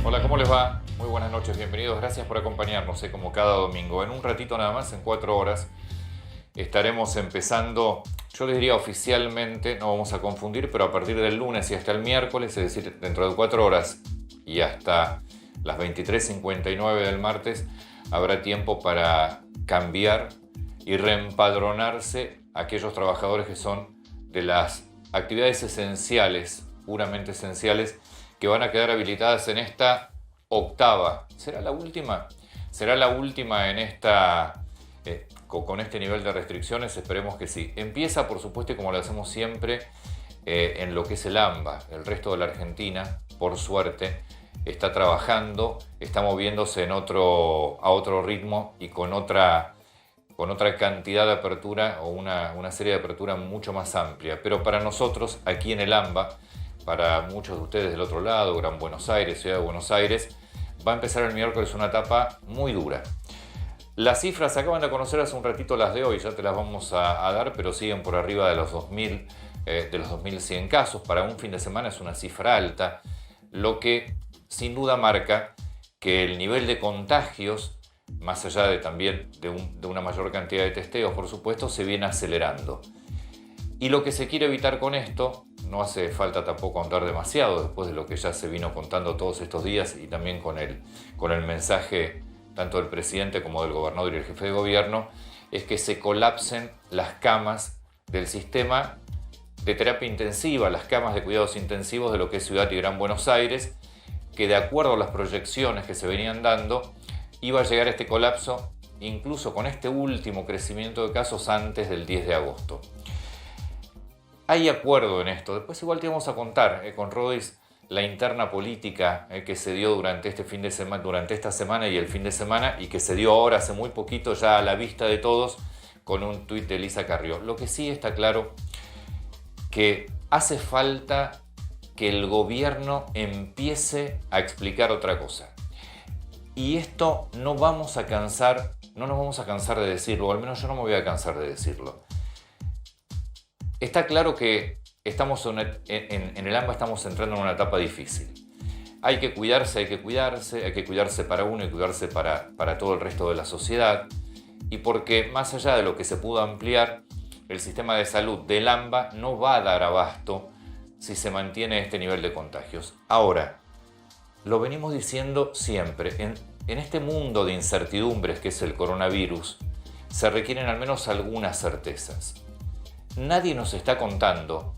Hola, ¿cómo les va? Muy buenas noches, bienvenidos. Gracias por acompañarnos, como cada domingo. En un ratito nada más, en 4 horas, estaremos empezando, yo les diría oficialmente, no vamos a confundir, pero a partir del lunes y hasta el miércoles, es decir, dentro de 4 horas y hasta las 23:59 del martes, habrá tiempo para cambiar y reempadronarse aquellos trabajadores que son de las actividades esenciales, puramente esenciales, que van a quedar habilitadas en esta octava. ¿Será la última? ¿Será la última en esta, con este nivel de restricciones? Esperemos que sí. Empieza, por supuesto, y como lo hacemos siempre, en lo que es el AMBA. El resto de la Argentina, por suerte, está trabajando, está moviéndose a otro ritmo y con otra cantidad de apertura o una serie de apertura mucho más amplia. Pero para nosotros, aquí en el AMBA, para muchos de ustedes del otro lado, Gran Buenos Aires, Ciudad de Buenos Aires, va a empezar el miércoles una etapa muy dura. Las cifras se acaban de conocer hace un ratito, las de hoy, ya te las vamos a dar, pero siguen por arriba de los 2.000, de los 2.100 casos. Para un fin de semana es una cifra alta, lo que sin duda marca que el nivel de contagios, más allá de también de una mayor cantidad de testeos, por supuesto, se viene acelerando. Y lo que se quiere evitar con esto, no hace falta tampoco ahondar demasiado después de lo que ya se vino contando todos estos días y también con el mensaje tanto del presidente como del gobernador y el jefe de gobierno, es que se colapsen las camas del sistema de terapia intensiva, las camas de cuidados intensivos de lo que es Ciudad y Gran Buenos Aires, que de acuerdo a las proyecciones que se venían dando, iba a llegar este colapso incluso con este último crecimiento de casos antes del 10 de agosto. Hay acuerdo en esto. Después igual te vamos a contar con Rodis la interna política que se dio durante este fin de semana, durante esta semana y el fin de semana, y que se dio ahora hace muy poquito ya a la vista de todos con un tuit de Elisa Carrió. Lo que sí está claro que hace falta que el gobierno empiece a explicar otra cosa. Y esto no nos vamos a cansar de decirlo, o al menos yo no me voy a cansar de decirlo. Está claro que en el AMBA estamos entrando en una etapa difícil. Hay que cuidarse para uno y cuidarse para todo el resto de la sociedad. Y porque más allá de lo que se pudo ampliar, el sistema de salud del AMBA no va a dar abasto si se mantiene este nivel de contagios. Ahora, lo venimos diciendo siempre, en este mundo de incertidumbres que es el coronavirus, se requieren al menos algunas certezas. Nadie nos está contando,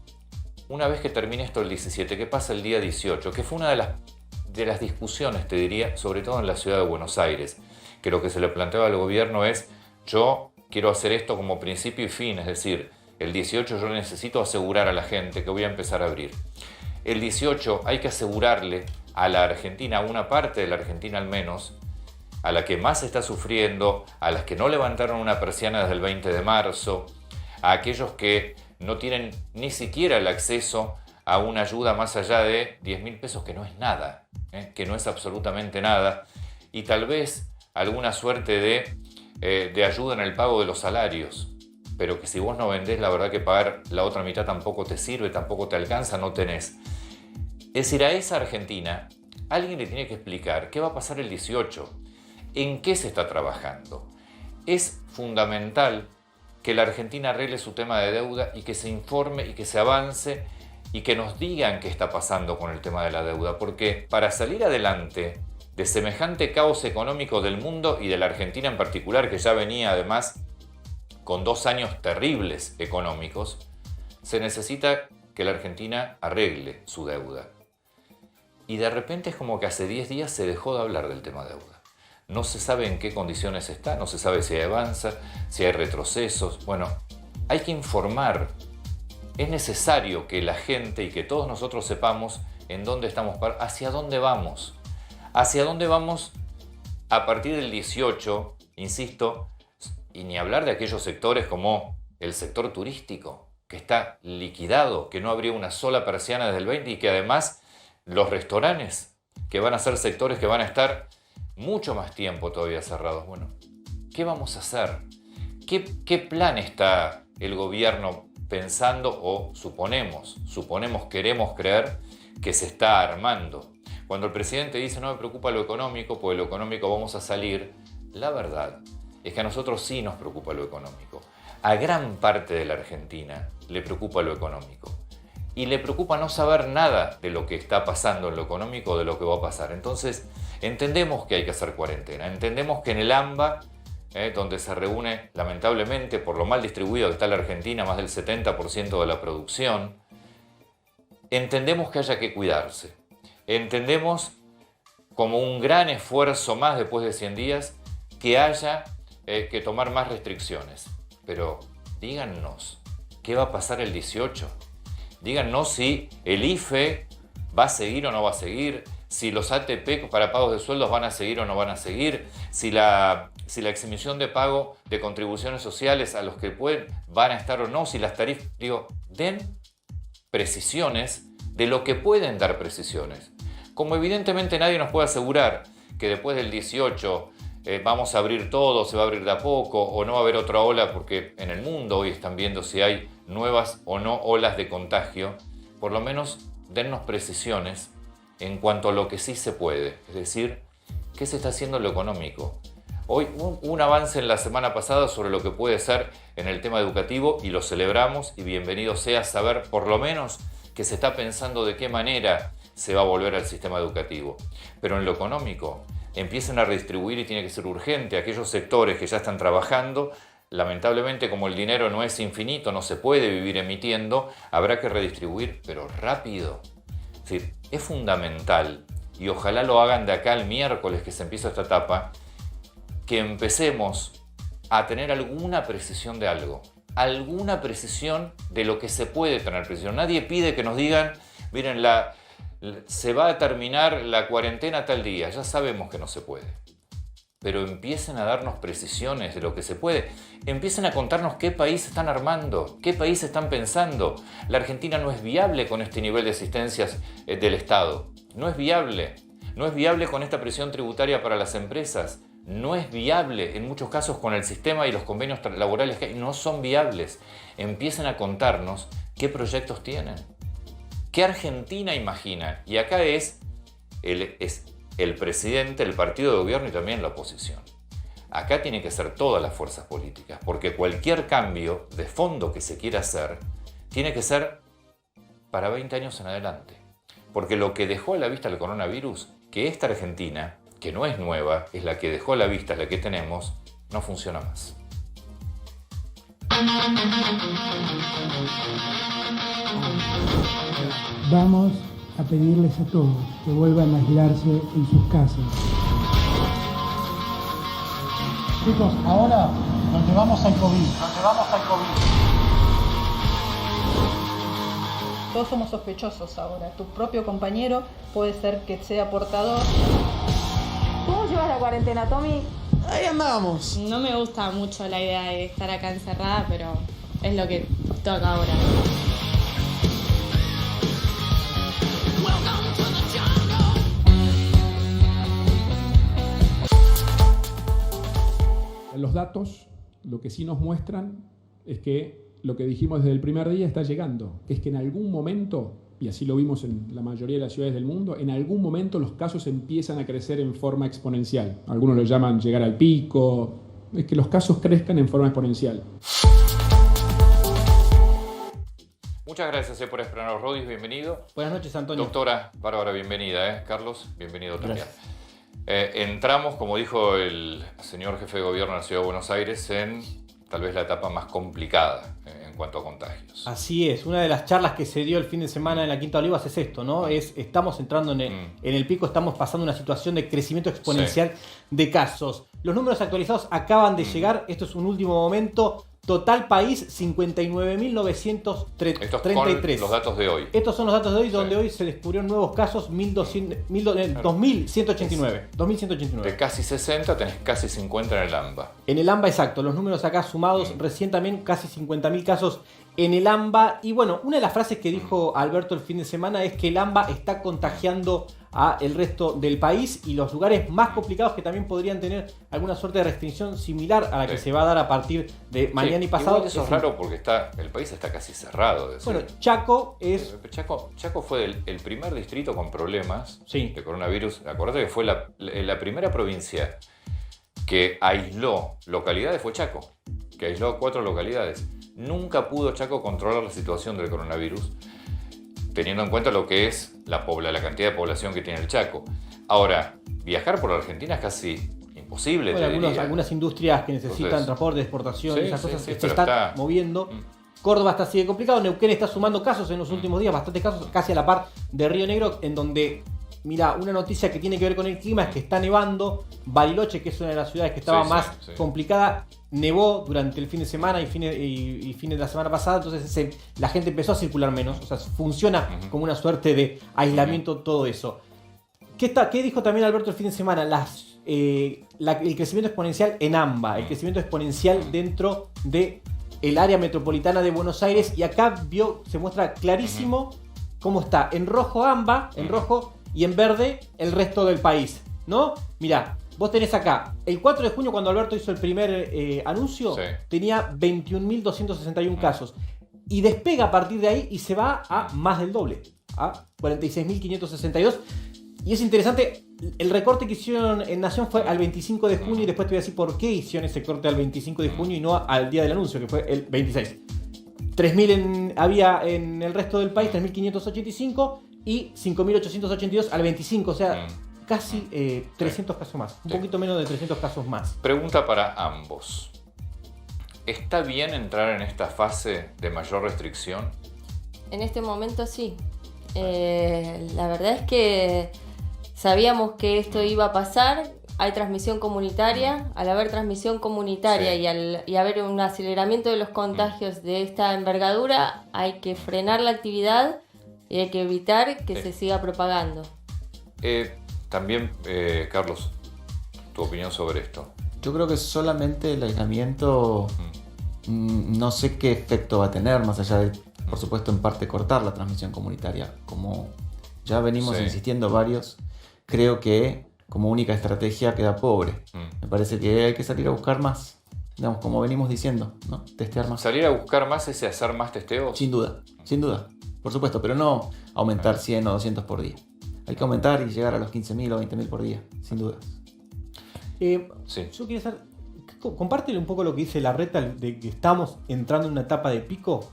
una vez que termine esto el 17, qué pasa el día 18, que fue una de las discusiones, te diría, sobre todo en la ciudad de Buenos Aires, que lo que se le planteaba al gobierno es, yo quiero hacer esto como principio y fin, es decir, el 18 yo necesito asegurar a la gente que voy a empezar a abrir. El 18 hay que asegurarle a la Argentina, a una parte de la Argentina al menos, a la que más está sufriendo, a las que no levantaron una persiana desde el 20 de marzo, a aquellos que no tienen ni siquiera el acceso a una ayuda más allá de 10.000 pesos, que no es nada, que no es absolutamente nada, y tal vez alguna suerte de ayuda en el pago de los salarios, pero que si vos no vendés, la verdad que pagar la otra mitad tampoco te sirve, tampoco te alcanza, no tenés. Es decir, a esa Argentina alguien le tiene que explicar qué va a pasar el 18, en qué se está trabajando. Es fundamental que la Argentina arregle su tema de deuda y que se informe y que se avance y que nos digan qué está pasando con el tema de la deuda, porque para salir adelante de semejante caos económico del mundo y de la Argentina en particular, que ya venía además con 2 años terribles económicos, se necesita que la Argentina arregle su deuda. Y de repente es como que hace 10 días se dejó de hablar del tema deuda. No se sabe en qué condiciones está, no se sabe si hay avanza, si hay retrocesos. Bueno, hay que informar. Es necesario que la gente y que todos nosotros sepamos en dónde estamos, hacia dónde vamos. Hacia dónde vamos a partir del 18, insisto, y ni hablar de aquellos sectores como el sector turístico, que está liquidado, que no abrió una sola persiana desde el 20 y que además los restaurantes, que van a ser sectores que van a estar mucho más tiempo todavía cerrados. Bueno, ¿qué vamos a hacer? ¿Qué plan está el gobierno pensando o suponemos, queremos creer que se está armando? Cuando el presidente dice no me preocupa lo económico, pues lo económico vamos a salir, la verdad es que a nosotros sí nos preocupa lo económico. A gran parte de la Argentina le preocupa lo económico. Y le preocupa no saber nada de lo que está pasando en lo económico o de lo que va a pasar. Entonces, entendemos que hay que hacer cuarentena. Entendemos que en el AMBA, donde se reúne, lamentablemente, por lo mal distribuido que está la Argentina, más del 70% de la producción, entendemos que haya que cuidarse. Entendemos como un gran esfuerzo más después de 100 días que haya que tomar más restricciones. Pero díganos, ¿qué va a pasar el 18? Díganos si el IFE va a seguir o no va a seguir, si los ATP para pagos de sueldos van a seguir o no van a seguir, si la exhibición de pago de contribuciones sociales a los que pueden van a estar o no, si las tarifas... Den precisiones de lo que pueden dar precisiones. Como evidentemente nadie nos puede asegurar que después del 18 vamos a abrir todo, se va a abrir de a poco o no va a haber otra ola, porque en el mundo hoy están viendo si hay nuevas o no olas de contagio, por lo menos dennos precisiones en cuanto a lo que sí se puede, es decir, qué se está haciendo en lo económico. Hoy hubo un avance en la semana pasada sobre lo que puede ser en el tema educativo y lo celebramos y bienvenido sea saber por lo menos que se está pensando de qué manera se va a volver al sistema educativo. Pero en lo económico empiecen a redistribuir y tiene que ser urgente. Aquellos sectores que ya están trabajando, lamentablemente como el dinero no es infinito, no se puede vivir emitiendo, habrá que redistribuir, pero rápido. Es decir, es fundamental, y ojalá lo hagan de acá al miércoles que se empieza esta etapa, que empecemos a tener alguna precisión de algo, alguna precisión de lo que se puede tener precisión. Nadie pide que nos digan, miren, se va a terminar la cuarentena tal día, ya sabemos que no se puede. Pero empiecen a darnos precisiones de lo que se puede. Empiecen a contarnos qué país están armando, qué país están pensando. La Argentina no es viable con este nivel de asistencias del Estado. No es viable. No es viable con esta presión tributaria para las empresas. No es viable en muchos casos con el sistema y los convenios laborales que hay. No son viables. Empiecen a contarnos qué proyectos tienen. ¿Qué Argentina imagina? Y acá es el presidente, el partido de gobierno y también la oposición. Acá tienen que ser todas las fuerzas políticas, porque cualquier cambio de fondo que se quiera hacer tiene que ser para 20 años en adelante. Porque lo que dejó a la vista el coronavirus, que esta Argentina, que no es nueva, es la que dejó a la vista, es la que tenemos, no funciona más. Vamos a pedirles a todos que vuelvan a aislarse en sus casas. Chicos, ahora nos llevamos al COVID. Todos somos sospechosos ahora. Tu propio compañero puede ser que sea portador. ¿Cómo llevas la cuarentena, Tommy? Ahí andamos. No me gusta mucho la idea de estar acá encerrada, pero es lo que toca ahora. Los datos lo que sí nos muestran es que lo que dijimos desde el primer día está llegando, que es que en algún momento, y así lo vimos en la mayoría de las ciudades del mundo, en algún momento los casos empiezan a crecer en forma exponencial. Algunos lo llaman llegar al pico, es que los casos crezcan en forma exponencial. Muchas gracias por esperarnos, Rodis, bienvenido. Buenas noches, Antonio. Doctora Bárbara, bienvenida. Carlos, bienvenido también. Entramos, como dijo el señor jefe de gobierno de la Ciudad de Buenos Aires, en tal vez la etapa más complicada en cuanto a contagios. Así es, una de las charlas que se dio el fin de semana en la Quinta Olivas es esto, ¿no? Estamos entrando en el pico, estamos pasando una situación de crecimiento exponencial de casos. Los números actualizados acaban de llegar, esto es un último momento. Total país, 59.933. Estos son los datos de hoy. Estos son los datos de hoy, donde hoy se descubrieron nuevos casos, 2.189. De casi 60 tenés casi 50 en el AMBA. En el AMBA, exacto. Los números acá sumados, recién también casi 50.000 casos en el AMBA. Y bueno, una de las frases que dijo Alberto el fin de semana es que el AMBA está contagiando a el resto del país y los lugares más complicados que también podrían tener alguna suerte de restricción similar a la que se va a dar a partir de mañana y pasado. Igual eso es raro porque el país está casi cerrado. Bueno, Chaco es... Chaco fue el primer distrito con problemas de coronavirus. Acordate que fue la primera provincia que aisló localidades, fue Chaco, que aisló 4 localidades. Nunca pudo Chaco controlar la situación del coronavirus, teniendo en cuenta lo que es la cantidad de población que tiene el Chaco. Ahora, viajar por Argentina es casi imposible. Algunas industrias que necesitan transporte, exportación, esas cosas se están moviendo. Córdoba sigue complicado. Neuquén está sumando casos en los últimos días, bastantes casos, casi a la par de Río Negro, en donde, mira, una noticia que tiene que ver con el clima es que está nevando. Bariloche, que es una de las ciudades que estaba más complicada, nevó durante el fin de semana y fines de la semana pasada, entonces la gente empezó a circular menos, o sea, funciona como una suerte de aislamiento todo eso. ¿Qué dijo también Alberto el fin de semana? El crecimiento exponencial en AMBA, el crecimiento exponencial dentro de el área metropolitana de Buenos Aires, y acá se muestra clarísimo cómo está en rojo AMBA, en rojo, y en verde el resto del país, ¿no? Mirá, vos tenés acá, el 4 de junio cuando Alberto hizo el primer anuncio, tenía 21.261 casos. Y despega a partir de ahí y se va a más del doble, a 46.562. Y es interesante, el recorte que hicieron en Nación fue al 25 de junio y después te voy a decir por qué hicieron ese corte al 25 de junio y no al día del anuncio, que fue el 26. 3.000 había en el resto del país, 3.585 y 5.882 al 25, o sea... Casi 300 casos más, un poquito menos de 300 casos más. Pregunta para ambos. ¿Está bien entrar en esta fase de mayor restricción? En este momento sí. La verdad es que sabíamos que esto iba a pasar. Hay transmisión comunitaria. Al haber transmisión comunitaria y haber un aceleramiento de los contagios de esta envergadura, hay que frenar la actividad y hay que evitar que se siga propagando. También, Carlos, tu opinión sobre esto. Yo creo que solamente el aislamiento no sé qué efecto va a tener, más allá de, por supuesto, en parte cortar la transmisión comunitaria. Como ya venimos insistiendo varios, creo que como única estrategia queda pobre. Me parece que hay que salir a buscar más, digamos, como venimos diciendo, ¿no? Testear más. ¿Salir a buscar más es hacer más testeos? Sin duda, por supuesto, pero no aumentar 100 o 200 por día. Hay que aumentar y llegar a los 15.000 o 20.000 por día, sin dudas. Yo quería saber, compártele un poco lo que dice Larreta de que estamos entrando en una etapa de pico.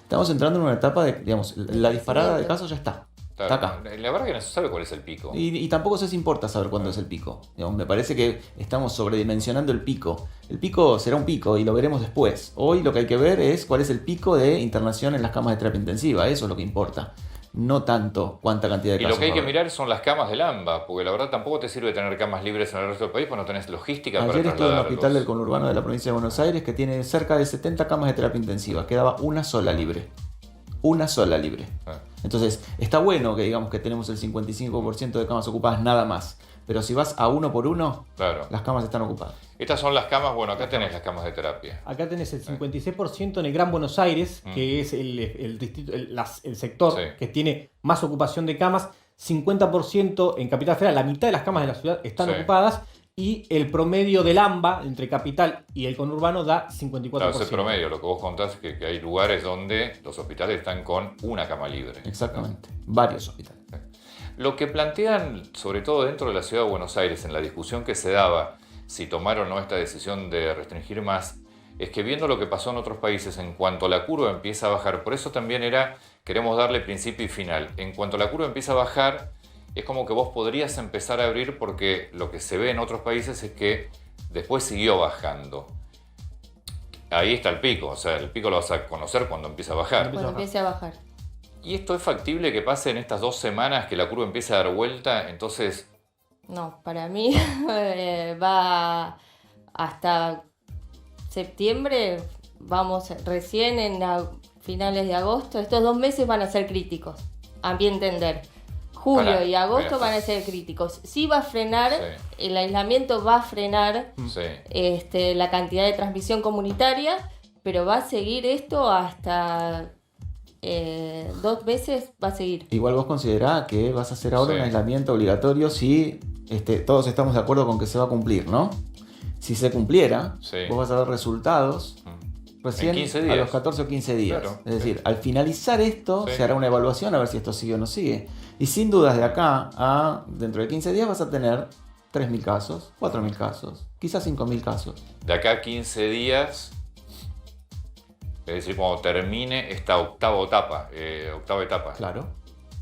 Estamos entrando en una etapa de, digamos, la disparada de casos ya está. Claro, está acá. La verdad que no se sabe cuál es el pico. Y tampoco se importa saber cuándo es el pico. Digamos, me parece que estamos sobredimensionando el pico. El pico será un pico y lo veremos después. Hoy lo que hay que ver es cuál es el pico de internación en las camas de terapia intensiva. Eso es lo que importa. No tanto cuánta cantidad de casos. Y lo que hay que mirar son las camas del AMBA, porque la verdad tampoco te sirve tener camas libres en el resto del país, porque no tenés logística para trasladarlos. Ayer estuve en el hospital del conurbano de la provincia de Buenos Aires, que tiene cerca de 70 camas de terapia intensiva. Quedaba una sola libre. Entonces, está bueno que digamos que tenemos el 55% de camas ocupadas nada más. Pero si vas a uno por uno, las camas están ocupadas. Estas son las camas, bueno, acá tenés las camas de terapia. Acá tenés el 56% en el Gran Buenos Aires, que es el distrito, el sector que tiene más ocupación de camas. 50% en Capital Federal, la mitad de las camas de la ciudad están ocupadas. Y el promedio del AMBA entre capital y el conurbano da 54%. Claro, es el promedio. Lo que vos contás es que hay lugares donde los hospitales están con una cama libre. Exactamente. Varios hospitales. Lo que plantean, sobre todo dentro de la ciudad de Buenos Aires, en la discusión que se daba, si tomar o no esta decisión de restringir más, es que viendo lo que pasó en otros países, en cuanto la curva empieza a bajar, por eso también queremos darle principio y final. En cuanto la curva empieza a bajar, es como que vos podrías empezar a abrir, porque lo que se ve en otros países es que después siguió bajando. Ahí está el pico, o sea, el pico lo vas a conocer cuando empieza a bajar. Cuando empiece a bajar. ¿Y esto es factible que pase en estas 2 semanas, que la curva empiece a dar vuelta? Entonces... No, para mí va hasta septiembre, vamos recién en finales de agosto. Estos 2 meses van a ser críticos, a mi entender. Julio y agosto van a ser críticos. Sí va a frenar, el aislamiento va a frenar la cantidad de transmisión comunitaria, pero va a seguir esto hasta 2 meses va a seguir. Igual vos considerás que vas a hacer ahora Sí. un aislamiento obligatorio si todos estamos de acuerdo con que se va a cumplir, ¿no? Si se cumpliera, Sí. vos vas a ver resultados recién En 15 a días. los 14 o 15 días. Claro, Es sí. decir, al finalizar esto, Sí. se hará una evaluación a ver si esto sigue o no sigue. Y sin dudas, de acá a dentro de 15 días vas a tener 3.000 casos, 4.000 casos, quizás 5.000 casos. De acá a 15 días, es decir, cuando termine esta octava etapa, Claro.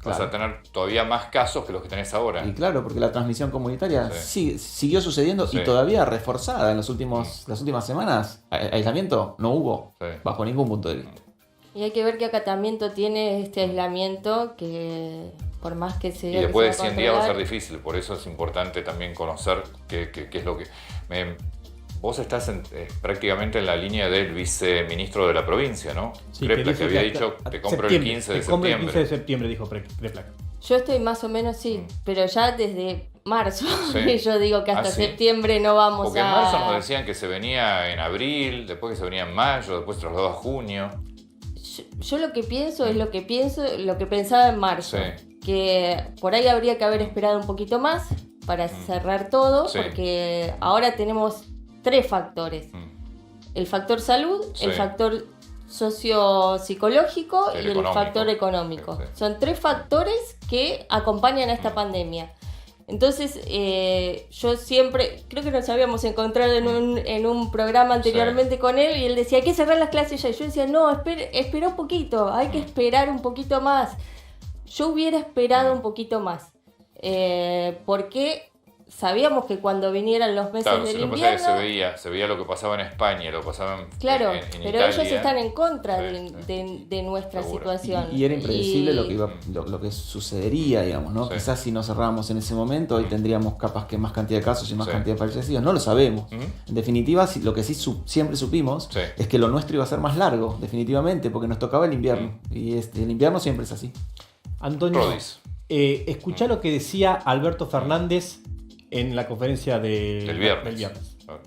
vas a tener todavía más casos que los que tenés ahora. Y claro, porque la transmisión comunitaria siguió sucediendo Sí. y todavía reforzada en las últimas semanas. Aislamiento no hubo, Sí. bajo ningún punto de vista. Y hay que ver qué acatamiento tiene este aislamiento, que por más que se Y diga que después de se va a 100 días va a ser controlar, difícil, por eso es importante también conocer qué es lo que... Vos estás prácticamente en la línea del viceministro de la provincia, ¿no? Sí, Preplac, que dice había que dicho, hasta te compro el septiembre, 15 de te compro el 15 de septiembre. septiembre, dijo Preplac. Yo estoy más o menos sí, pero ya desde marzo Sí. yo digo que hasta Ah, sí. septiembre no vamos Porque en a... marzo nos decían que se venía en abril, después que se venía en mayo, después trasladó a junio. Yo lo que pienso es lo que pensaba en marzo, Sí. que por ahí habría que haber esperado un poquito más para cerrar todo, Sí. porque ahora tenemos 3 factores. El factor salud, Sí. el factor sociopsicológico El y el económico. factor económico. Sí, sí. Son 3 factores que acompañan a esta pandemia. Entonces, yo siempre, creo que nos habíamos encontrado en un programa anteriormente con él y él decía, hay que cerrar las clases ya. Y yo decía, no, espera un poquito, hay que esperar un poquito más. Yo hubiera esperado un poquito más, porque sabíamos que cuando vinieran los meses Claro, del lo que pasa es invierno... que se veía lo que pasaba en España, lo que pasaba en Claro, en pero Italia. ellos están en contra Sí, de nuestra Seguro. situación. Y era impredecible Y- lo que sucedería, digamos, ¿no? Sí. Quizás si no cerrábamos en ese momento, hoy tendríamos capaz que más cantidad de casos y más Sí. cantidad de fallecidos. No lo sabemos. Ujú. En definitiva, lo que sí siempre supimos Sí. es que lo nuestro iba a ser más largo, definitivamente, porque nos tocaba el invierno. Y el invierno siempre es así. Antonio, Rodis. escuchá lo que decía Alberto Fernández en la conferencia Del viernes. Ah,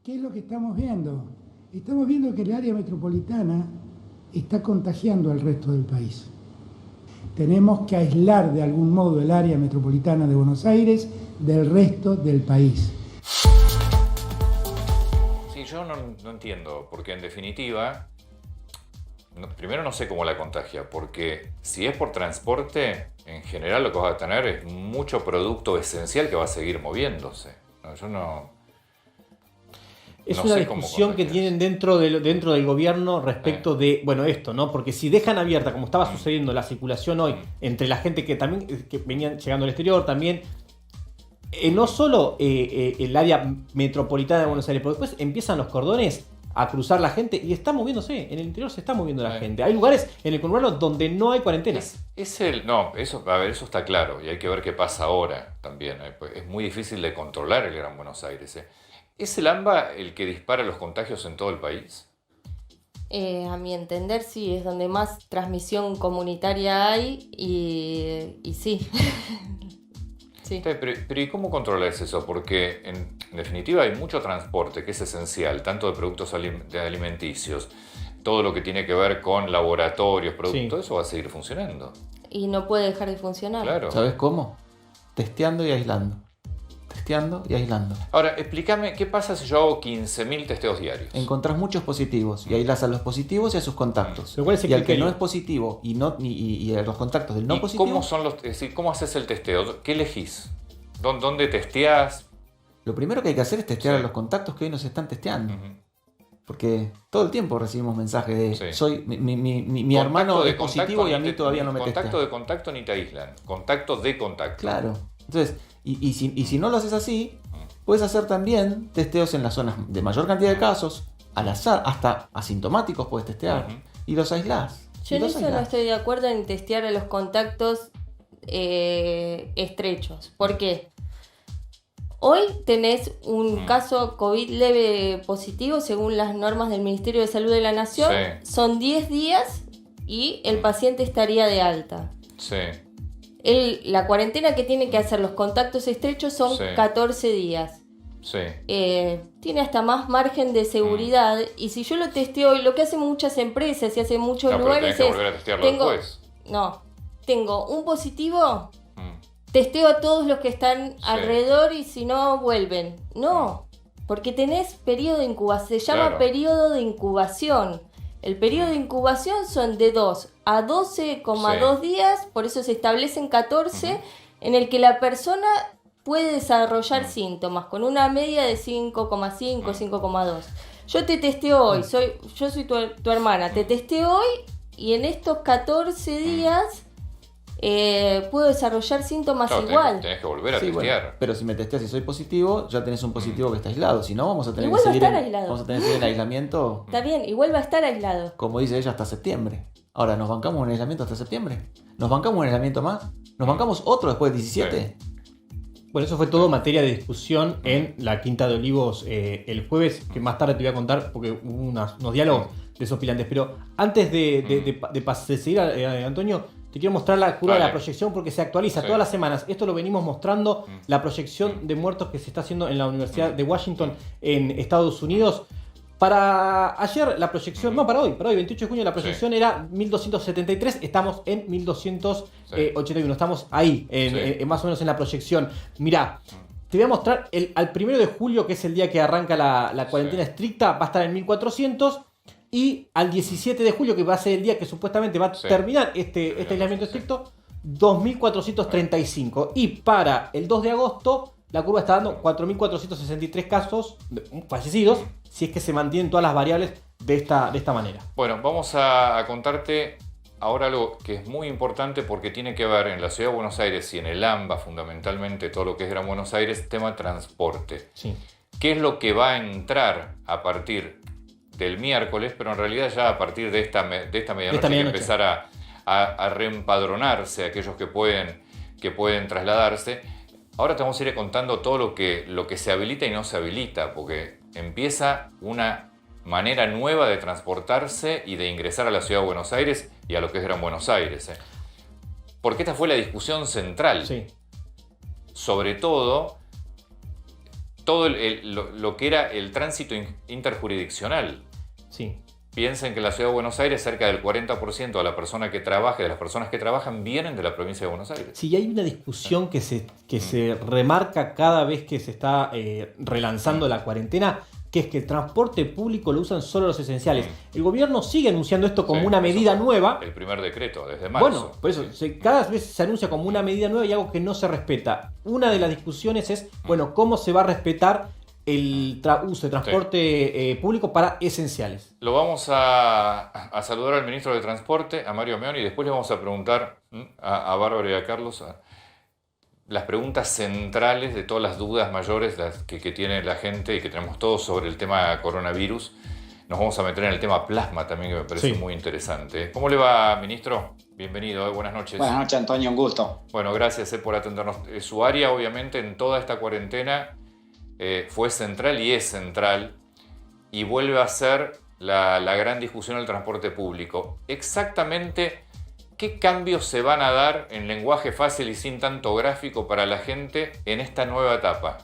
¿Qué es lo que estamos viendo? Estamos viendo que el área metropolitana está contagiando al resto del país. Tenemos que aislar de algún modo el área metropolitana de Buenos Aires del resto del país. Sí, yo no entiendo, porque en definitiva, primero no sé cómo la contagia, porque si es por transporte, en general lo que vas a tener es mucho producto esencial que va a seguir moviéndose. No, yo no... Es no una sé cómo discusión que contagiarse. tienen dentro del gobierno respecto de, bueno, esto, ¿no? Porque si dejan abierta, como estaba sucediendo la circulación hoy, entre la gente que también que venían llegando al exterior, también, no solo el área metropolitana de Buenos Aires, pero después empiezan los cordones a cruzar la gente y está moviéndose, en el interior se está moviendo la gente. Hay lugares en el conurbano donde no hay cuarentena. No, eso está claro y hay que ver qué pasa ahora también. Pues es muy difícil de controlar el Gran Buenos Aires. ¿Es el AMBA el que dispara los contagios en todo el país? A mi entender, sí, es donde más transmisión comunitaria hay y sí. Sí. Pero ¿y cómo controlas eso? Porque en definitiva hay mucho transporte que es esencial, tanto de productos alimenticios, todo lo que tiene que ver con laboratorios, productos, todo eso va a seguir funcionando. Y no puede dejar de funcionar. Claro. ¿Sabes cómo? Testeando y aislando. Testeando y aislando. Ahora, explícame, ¿qué pasa si yo hago 15.000 testeos diarios? Encontrás muchos positivos y aislás a los positivos y a sus contactos. Pero ¿cuál es el y al que criterio? no es positivo y a los contactos del no ¿Y positivo. cómo son es decir, cómo haces el testeo? ¿Qué elegís? ¿Dónde testeás? Lo primero que hay que hacer es testear Sí. a los contactos que hoy nos están testeando. Porque todo el tiempo recibimos mensajes de Sí. mi hermano es positivo y a mí todavía no me testea. Contacto de contacto ni te aíslan. Contacto de contacto. Claro. Entonces, y si no lo haces así, puedes hacer también testeos en las zonas de mayor cantidad de casos, al azar, hasta asintomáticos puedes testear, y los aislás. Yo en eso no estoy de acuerdo en testear a los contactos estrechos. ¿Por qué? Hoy tenés un caso COVID leve positivo según las normas del Ministerio de Salud de la Nación. Sí. Son 10 días y el paciente estaría de alta. Sí. La cuarentena que tienen que hacer los contactos estrechos son Sí. 14 días. tiene hasta más margen de seguridad. Y si yo lo testeo, y lo que hacen muchas empresas y hacen muchos lugares pero tenés que volver a testearlo después. Tengo un positivo, testeo a todos los que están alrededor y si no, vuelven. No, porque tenés periodo de incubación, se llama periodo de incubación. El periodo de incubación son de 2 a 12,2 días, por eso se establecen 14, en el que la persona puede desarrollar síntomas con una media de 5,5, 5,2. Yo te testeo hoy, yo soy tu hermana, te testeo hoy y en estos 14 días puedo desarrollar síntomas igual. Tenés que volver a testear. Bueno, pero si me testeas y soy positivo, ya tenés un positivo que está aislado. Si no, vamos a tener igual que seguir aislado. vamos a tener que seguir en aislamiento. Está bien, igual va a estar aislado. Como dice ella, hasta septiembre. Ahora, ¿nos bancamos un aislamiento hasta septiembre? ¿Nos bancamos un aislamiento más? ¿Nos bancamos otro después del 17? Bueno, eso fue todo materia de discusión en la Quinta de Olivos el jueves, que más tarde te voy a contar porque hubo unos diálogos desopilantes. Pero antes de seguir, Antonio, te quiero mostrar la curva de la proyección porque se actualiza todas las semanas. Esto lo venimos mostrando, la proyección de muertos que se está haciendo en la Universidad de Washington en Estados Unidos. Para ayer la proyección, para hoy, 28 de junio, la proyección era 1273, estamos en 1281, estamos ahí, más o menos en la proyección. Mirá, te voy a mostrar, al 1 de julio, que es el día que arranca la cuarentena estricta, va a estar en 1400, y al 17 de julio, que va a ser el día que supuestamente va a terminar este aislamiento estricto, 2435. Y para el 2 de agosto, la curva está dando 4.463 casos fallecidos, si es que se mantienen todas las variables de esta manera. Bueno, vamos a contarte ahora algo que es muy importante porque tiene que ver en la Ciudad de Buenos Aires y en el AMBA, fundamentalmente todo lo que es Gran Buenos Aires, tema transporte. Sí. ¿Qué es lo que va a entrar a partir del miércoles? Pero en realidad ya a partir de esta medianoche hay que empezar a reempadronarse aquellos que pueden trasladarse. Ahora te vamos a ir contando todo lo que se habilita y no se habilita, porque empieza una manera nueva de transportarse y de ingresar a la Ciudad de Buenos Aires y a lo que es Gran Buenos Aires. Porque esta fue la discusión central. Sí. Sobre todo lo que era el tránsito interjurisdiccional. Sí. Piensen que en la Ciudad de Buenos Aires cerca del 40% de las personas que trabajan vienen de la provincia de Buenos Aires. Sí, hay una discusión que se remarca cada vez que se está relanzando la cuarentena, que es que el transporte público lo usan solo los esenciales. El gobierno sigue anunciando esto como una medida nueva. El primer decreto, desde marzo. Bueno, por eso cada vez se anuncia como una medida nueva y algo que no se respeta. Una de las discusiones es, ¿cómo se va a respetar el uso de transporte público para esenciales? Lo vamos a saludar al ministro de Transporte, a Mario Meoni, y después le vamos a preguntar a Bárbara y a Carlos las preguntas centrales de todas las dudas mayores que tiene la gente y que tenemos todos sobre el tema coronavirus. Nos vamos a meter en el tema plasma también, que me parece muy interesante. ¿Cómo le va, ministro? Bienvenido, buenas noches. Buenas noches, Antonio, un gusto. Bueno, gracias por atendernos. Su área, obviamente, en toda esta cuarentena fue central y es central, y vuelve a ser la gran discusión del transporte público. Exactamente, ¿qué cambios se van a dar en lenguaje fácil y sin tanto gráfico para la gente en esta nueva etapa?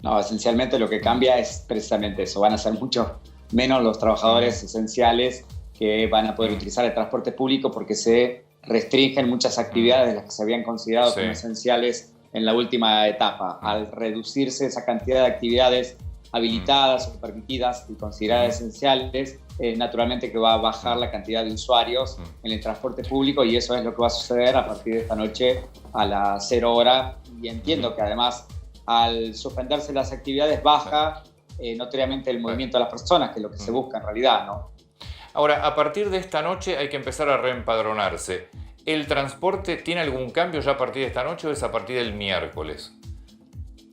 No, esencialmente lo que cambia es precisamente eso. Van a ser mucho menos los trabajadores esenciales que van a poder utilizar el transporte público porque se restringen muchas actividades de las que se habían considerado como esenciales en la última etapa. Al reducirse esa cantidad de actividades habilitadas o permitidas y consideradas esenciales, naturalmente que va a bajar la cantidad de usuarios en el transporte público, y eso es lo que va a suceder a partir de esta noche a las 0 hora. Y entiendo que además al suspenderse las actividades baja notoriamente el movimiento de las personas, que es lo que se busca en realidad, ¿no? Ahora, a partir de esta noche hay que empezar a reempadronarse. ¿El transporte tiene algún cambio ya a partir de esta noche o es a partir del miércoles?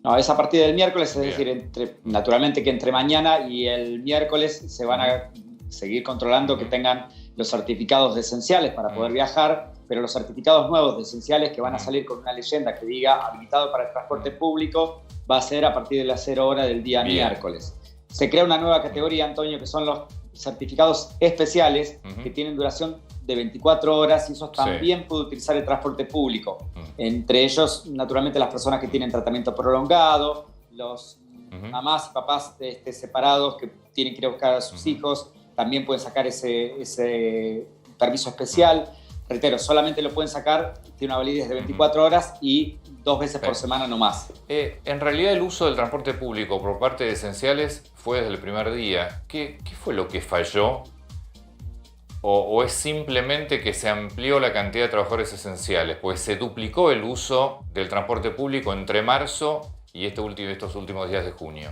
No, es a partir del miércoles, es decir, naturalmente que entre mañana y el miércoles se van a seguir controlando que tengan los certificados de esenciales para poder viajar, pero los certificados nuevos de esenciales que van a salir con una leyenda que diga habilitado para el transporte público va a ser a partir de las 0 hora del día miércoles. Se crea una nueva categoría, Antonio, que son los certificados especiales que tienen duración de 24 horas y esos también puede utilizar el transporte público. Entre ellos, naturalmente, las personas que tienen tratamiento prolongado, los mamás y papás separados que tienen que ir a buscar a sus hijos también pueden sacar ese permiso especial. Reitero, solamente lo pueden sacar, tiene una validez de 24 horas y 2 veces por semana no más. En realidad el uso del transporte público por parte de esenciales fue desde el primer día. ¿Qué fue lo que falló? ¿O es simplemente que se amplió la cantidad de trabajadores esenciales? Pues se duplicó el uso del transporte público entre marzo y estos últimos días de junio.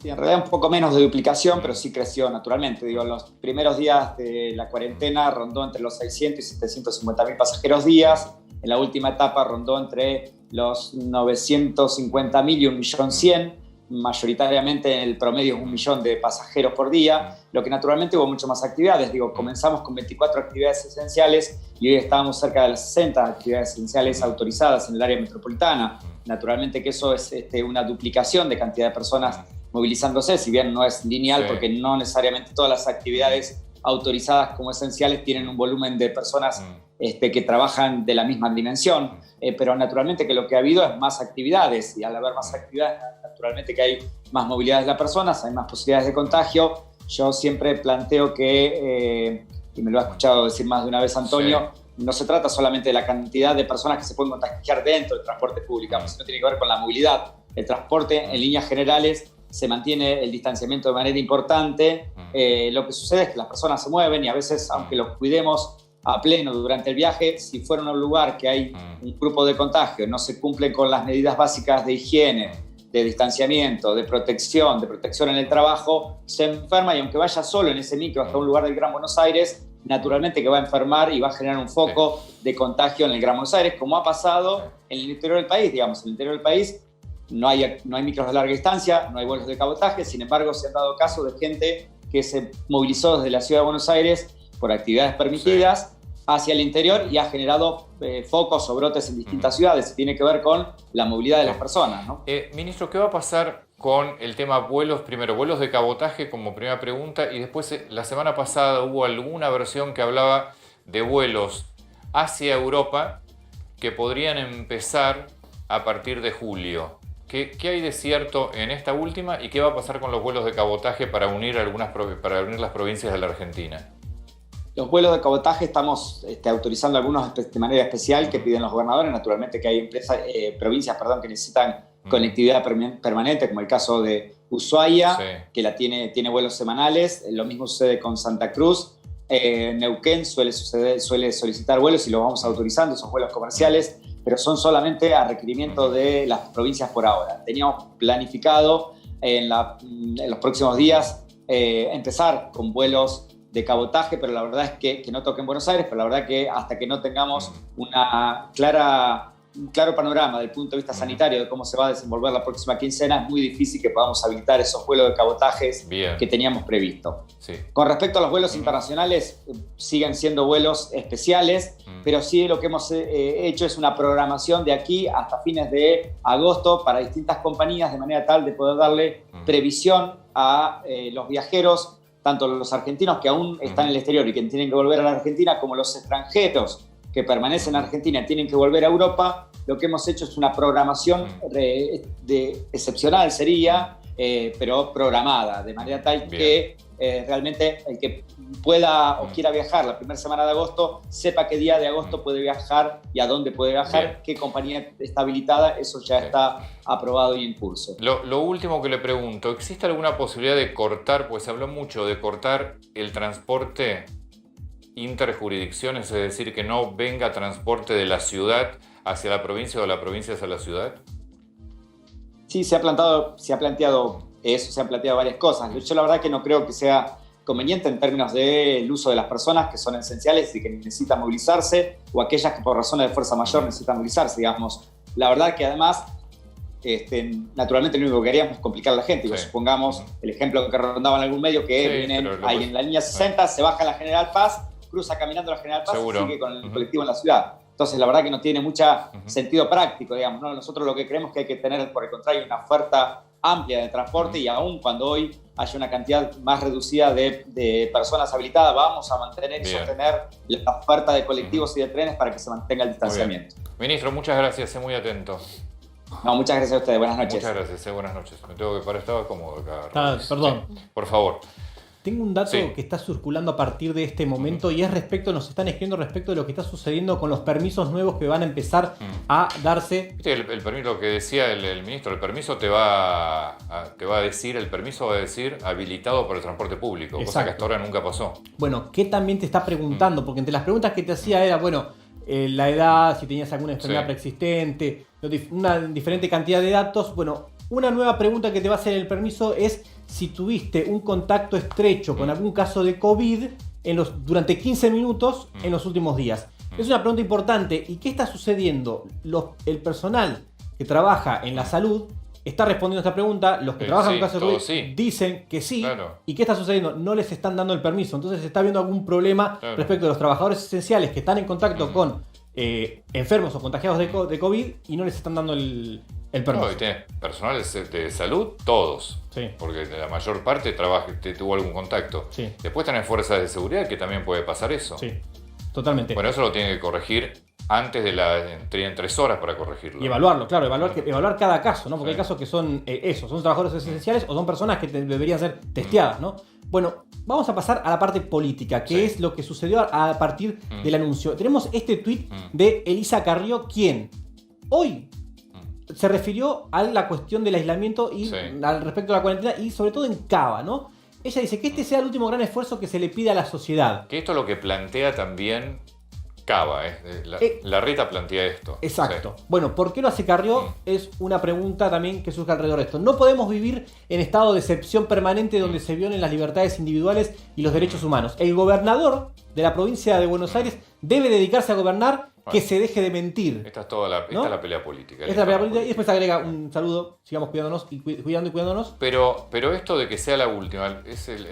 Sí, en realidad un poco menos de duplicación, pero sí creció naturalmente. Digo, en los primeros días de la cuarentena rondó entre los 600 y 750.000 pasajeros días. En la última etapa rondó entre los 950.000 y 1.100.000. Mayoritariamente en el promedio es 1 millón de pasajeros por día, lo que naturalmente hubo mucho más actividades. Digo, comenzamos con 24 actividades esenciales y hoy estábamos cerca de las 60 actividades esenciales autorizadas en el área metropolitana. Naturalmente que eso es una duplicación de cantidad de personas movilizándose, si bien no es lineal, porque no necesariamente todas las actividades autorizadas como esenciales tienen un volumen de personas que trabajan de la misma dimensión, pero naturalmente que lo que ha habido es más actividades, y al haber más actividades, naturalmente que hay más movilidad de las personas, hay más posibilidades de contagio. Yo siempre planteo que, y me lo ha escuchado decir más de una vez Antonio, no se trata solamente de la cantidad de personas que se pueden contagiar dentro del transporte público, sino tiene que ver con la movilidad. El transporte, en líneas generales, se mantiene el distanciamiento de manera importante. Lo que sucede es que las personas se mueven y a veces, aunque los cuidemos a pleno durante el viaje, si fueron a un lugar que hay un grupo de contagio, no se cumplen con las medidas básicas de higiene, de distanciamiento, de protección en el trabajo, se enferma, y aunque vaya solo en ese micro hasta un lugar del Gran Buenos Aires, naturalmente que va a enfermar y va a generar un foco de contagio en el Gran Buenos Aires, como ha pasado en el interior del país. Digamos, en el interior del país no hay micros de larga distancia, no hay vuelos de cabotaje, sin embargo se han dado casos de gente que se movilizó desde la ciudad de Buenos Aires por actividades permitidas hacia el interior y ha generado focos o brotes en distintas ciudades. Tiene que ver con la movilidad de las personas, ¿no? Ministro, ¿qué va a pasar con el tema vuelos? Primero, vuelos de cabotaje como primera pregunta, y después la semana pasada hubo alguna versión que hablaba de vuelos hacia Europa que podrían empezar a partir de julio. ¿Qué hay de cierto en esta última y qué va a pasar con los vuelos de cabotaje para unir las provincias de la Argentina? Los vuelos de cabotaje estamos autorizando algunos de manera especial que piden los gobernadores. Naturalmente que hay provincias que necesitan conectividad permanente, como el caso de Ushuaia, que tiene vuelos semanales. Lo mismo sucede con Santa Cruz. Neuquén suele solicitar vuelos y los vamos autorizando, esos vuelos comerciales, pero son solamente a requerimiento de las provincias por ahora. Teníamos planificado en los próximos días empezar con vuelos de cabotaje, pero la verdad es que no toquen Buenos Aires, pero la verdad que hasta que no tengamos un claro panorama del punto de vista sanitario de cómo se va a desenvolver la próxima quincena, es muy difícil que podamos habilitar esos vuelos de cabotajes que teníamos previsto. Con respecto a los vuelos internacionales, siguen siendo vuelos especiales, pero sí lo que hemos hecho es una programación de aquí hasta fines de agosto para distintas compañías, de manera tal de poder darle previsión a los viajeros, tanto los argentinos que aún están en el exterior y que tienen que volver a la Argentina, como los extranjeros que permanecen en Argentina y tienen que volver a Europa. Lo que hemos hecho es una programación excepcional, pero programada, de manera tal que realmente el que pueda o quiera viajar la primera semana de agosto, sepa qué día de agosto puede viajar y a dónde puede viajar, qué compañía está habilitada. Eso ya está aprobado y en curso. Lo último que le pregunto, ¿existe alguna posibilidad de cortar, pues se habló mucho de cortar el transporte interjurisdicciones, es decir, que no venga transporte de la ciudad hacia la provincia o de la provincia hacia la ciudad? Sí, se ha planteado eso, se han planteado varias cosas. Yo la verdad que no creo que sea conveniente en términos del uso de las personas que son esenciales y que necesitan movilizarse, o aquellas que por razones de fuerza mayor necesitan movilizarse, digamos. La verdad que además, naturalmente lo único que queríamos es complicar a la gente. Supongamos el ejemplo que rondaba en algún medio, que vienen ahí en la línea 60, se baja la General Paz, cruza caminando la General Paz y sigue con el colectivo en la ciudad. Entonces, la verdad que no tiene mucho sentido práctico, digamos, ¿no? Nosotros lo que creemos que hay que tener, por el contrario, una oferta amplia de transporte, y aún cuando hoy haya una cantidad más reducida de personas habilitadas, vamos a mantener y sostener la oferta de colectivos y de trenes para que se mantenga el distanciamiento. Ministro, muchas gracias, muy atento. No, muchas gracias a ustedes. Buenas noches. Muchas gracias, buenas noches. Me tengo que parar, estaba cómodo acá. Perdón. Sí, por favor. Tengo un dato que está circulando a partir de este momento y es nos están escribiendo respecto de lo que está sucediendo con los permisos nuevos que van a empezar a darse. El permiso, lo que decía el ministro, el permiso te va a decir habilitado por el transporte público, Exacto. cosa que hasta ahora nunca pasó. Bueno, ¿qué también te está preguntando? Porque entre las preguntas que te hacía era, la edad, si tenías alguna enfermedad preexistente, una diferente cantidad de datos. Bueno, una nueva pregunta que te va a hacer el permiso es si tuviste un contacto estrecho con algún caso de COVID durante 15 minutos en los últimos días. Es una pregunta importante. ¿Y qué está sucediendo? El personal que trabaja en la salud está respondiendo a esta pregunta. Los que trabajan en caso de COVID dicen que sí. Claro. ¿Y qué está sucediendo? No les están dando el permiso. Entonces se está viendo algún problema respecto de los trabajadores esenciales que están en contacto con enfermos o contagiados de COVID y no les están dando el permiso. No, y tiene personal de salud, todos. Sí. Porque la mayor parte tuvo algún contacto. Sí. Después tenés fuerzas de seguridad que también puede pasar eso. Sí, totalmente. Bueno, eso lo tiene que corregir antes tienen 3 horas para corregirlo. Y evaluarlo, claro, evaluar cada caso, ¿no? Porque hay casos que son son trabajadores esenciales o son personas que deberían ser testeadas, ¿no? Bueno, vamos a pasar a la parte política, que es lo que sucedió a partir del anuncio. Tenemos este tuit de Elisa Carrió, quien hoy se refirió a la cuestión del aislamiento y al respecto de la cuarentena y sobre todo en Cava, ¿no? Ella dice que este sea el último gran esfuerzo que se le pide a la sociedad. Que esto es lo que plantea también Cava, la Reta plantea esto. Exacto. Sí. Bueno, ¿por qué lo hace Carrió? Es una pregunta también que surge alrededor de esto. No podemos vivir en estado de excepción permanente donde se violen las libertades individuales y los derechos humanos. El gobernador de la provincia de Buenos Aires debe dedicarse a gobernar, que se deje de mentir. Esta es toda la pelea política. Esta es la pelea política y después agrega un saludo, sigamos cuidándonos y cuidándonos. Pero esto de que sea la última,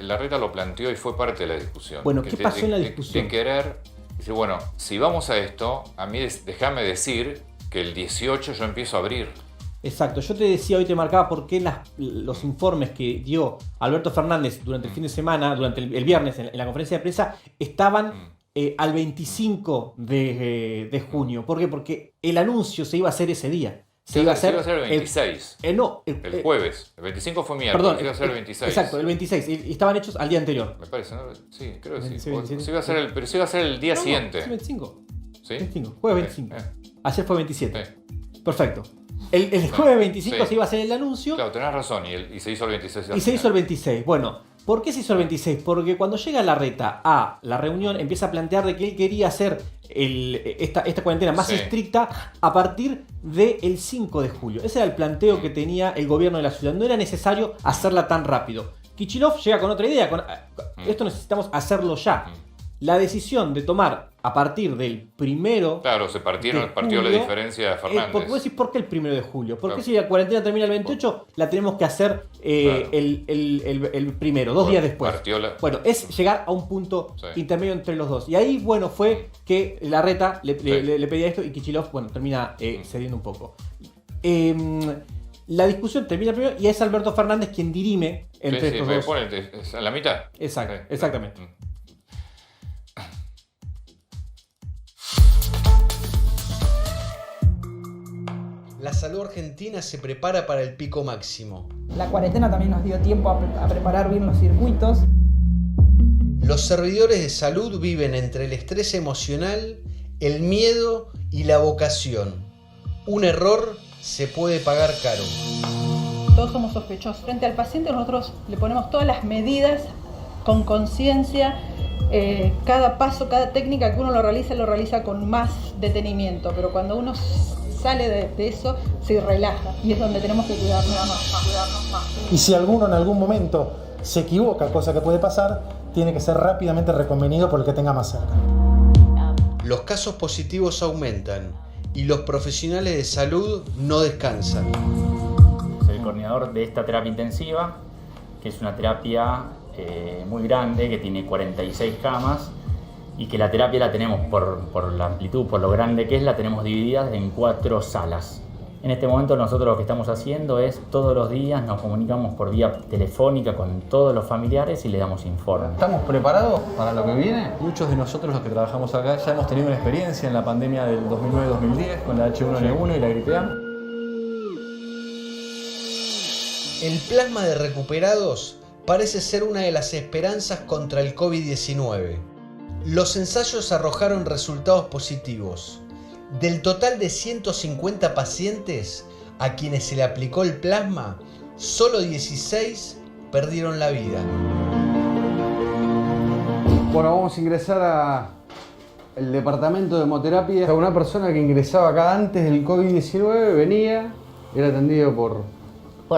la Reta lo planteó y fue parte de la discusión. Bueno, ¿qué pasó en la discusión? De querer, dice, bueno, si vamos a esto, a mí déjame decir que el 18 yo empiezo a abrir. Exacto, yo te decía, hoy te marcaba por qué los informes que dio Alberto Fernández durante el fin de semana, durante el viernes en la conferencia de prensa, estaban al 25 de junio. ¿Por qué? Porque el anuncio se iba a hacer ese día. Se iba a hacer el 26. El jueves. El 25 fue miércoles. Perdón, se iba a hacer el 26. Exacto, el 26. Y estaban hechos al día anterior. Me parece, ¿no? Sí, creo que sí. 27. Se iba a hacer pero se iba a hacer el día siguiente. No, 25. ¿Sí? 25. Jueves 25. Ayer fue 27. Sí. Perfecto. El jueves 25 se iba a hacer el anuncio. Claro, tenés razón. Y se hizo el 26. Y se hizo el 26. Bueno, ¿por qué se hizo el 26? Porque cuando llega la Reta a la reunión empieza a plantear de que él quería hacer esta cuarentena más estricta a partir del 5 de julio. Ese era el planteo que tenía el gobierno de la ciudad. No era necesario hacerla tan rápido. Kicillof llega con otra idea. Esto necesitamos hacerlo ya. La decisión de tomar a partir del 1. Claro, se partió la diferencia de Fernández. Porque vos decís, ¿por qué el 1 de julio? ¿Por qué si la cuarentena termina el 28, la tenemos que hacer el 1, 2 días después? Bueno, es llegar a un punto intermedio entre los dos. Y ahí, bueno, fue que la Reta le pedía esto y Kicillof, bueno, termina cediendo un poco. La discusión termina primero y es Alberto Fernández quien dirime entre estos dos. Ponete, a la mitad. Exactamente. La salud argentina se prepara para el pico máximo. La cuarentena también nos dio tiempo a preparar bien los circuitos. Los servidores de salud viven entre el estrés emocional, el miedo y la vocación. Un error se puede pagar caro. Todos somos sospechosos. Frente al paciente nosotros le ponemos todas las medidas con conciencia. Cada paso, cada técnica que uno lo realiza con más detenimiento. Pero cuando uno sale de eso, se relaja. Y es donde tenemos que cuidarnos más. Y si alguno en algún momento se equivoca, cosa que puede pasar, tiene que ser rápidamente reconvenido por el que tenga más cerca. Los casos positivos aumentan y los profesionales de salud no descansan. Soy el coordinador de esta terapia intensiva, que es una terapia muy grande, que tiene 46 camas y que la terapia la tenemos por la amplitud, por lo grande que es, la tenemos dividida en 4 salas. En este momento nosotros lo que estamos haciendo es todos los días nos comunicamos por vía telefónica con todos los familiares y le damos informe. ¿Estamos preparados para lo que viene? Muchos de nosotros los que trabajamos acá ya hemos tenido una experiencia en la pandemia del 2009-2010 con la H1N1 y la gripe A. El plasma de recuperados parece ser una de las esperanzas contra el COVID-19. Los ensayos arrojaron resultados positivos. Del total de 150 pacientes a quienes se le aplicó el plasma, solo 16 perdieron la vida. Bueno, vamos a ingresar al departamento de hemoterapia. Una persona que ingresaba acá antes del COVID-19 venía, era atendido por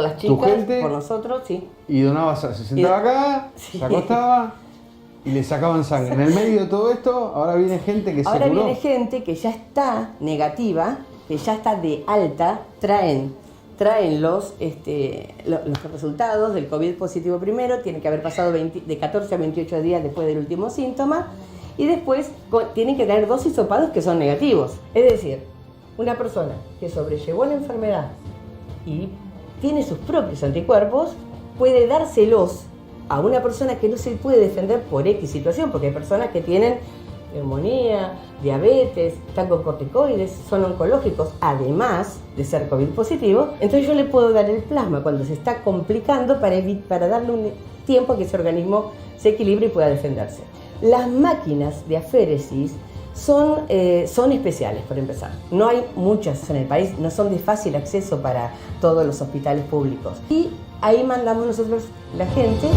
las chicas, gente, por nosotros, sí. Y donaba, se sentaba acá, sí. Se acostaba y le sacaban sangre. En el medio de todo esto, ahora viene gente que se curó. Ahora viene gente que ya está negativa, que ya está de alta, traen los resultados del COVID positivo primero, tiene que haber pasado de 14 a 28 días después del último síntoma, y después tienen que tener 2 hisopados que son negativos. Es decir, una persona que sobrellevó la enfermedad y tiene sus propios anticuerpos, puede dárselos a una persona que no se puede defender por X situación, porque hay personas que tienen neumonía, diabetes, están con corticoides, son oncológicos, además de ser COVID positivo. Entonces yo le puedo dar el plasma cuando se está complicando para darle un tiempo a que ese organismo se equilibre y pueda defenderse. Las máquinas de aféresis son especiales, por empezar. No hay muchas en el país, no son de fácil acceso para todos los hospitales públicos. Y ahí mandamos nosotros la gente.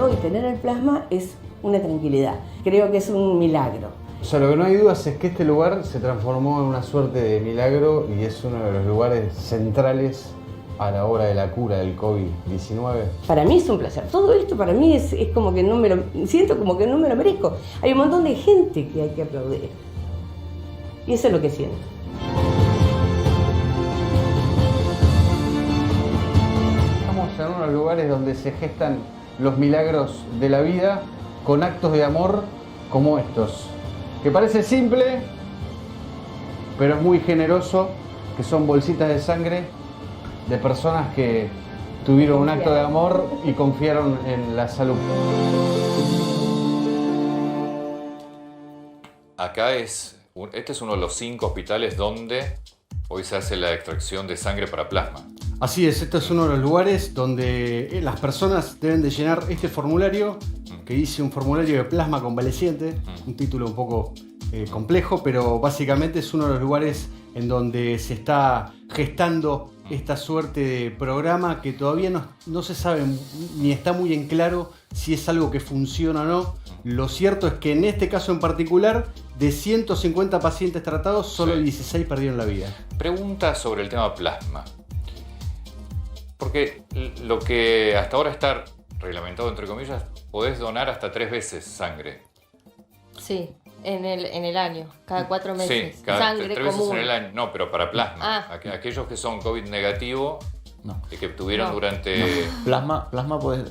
Y tener el plasma es una tranquilidad. Creo que es un milagro. O sea, lo que no hay dudas es que este lugar se transformó en una suerte de milagro y es uno de los lugares centrales a la hora de la cura del COVID-19. Para mí es un placer. Todo esto para mí es como que siento como que no me lo merezco. Hay un montón de gente que hay que aplaudir. Y eso es lo que siento. Estamos en unos lugares donde se gestan los milagros de la vida con actos de amor como estos. Que parece simple, pero es muy generoso, que son bolsitas de sangre de personas que tuvieron un acto de amor y confiaron en la salud. Acá este es uno de los 5 hospitales donde hoy se hace la extracción de sangre para plasma. Así es, este es uno de los lugares donde las personas deben de llenar este formulario, que dice un formulario de plasma convaleciente, un título un poco complejo, pero básicamente es uno de los lugares en donde se está gestando esta suerte de programa que todavía no se sabe ni está muy en claro si es algo que funciona o no. Lo cierto es que en este caso en particular, de 150 pacientes tratados, solo 16 perdieron la vida. Pregunta sobre el tema plasma. Porque lo que hasta ahora está reglamentado, entre comillas, podés donar hasta 3 veces sangre. Sí, en el año, cada 4 meses. Sí, cada sangre 3 veces común. en el año. No, pero para plasma. Aquellos que son COVID negativo, que tuvieron durante... Plasma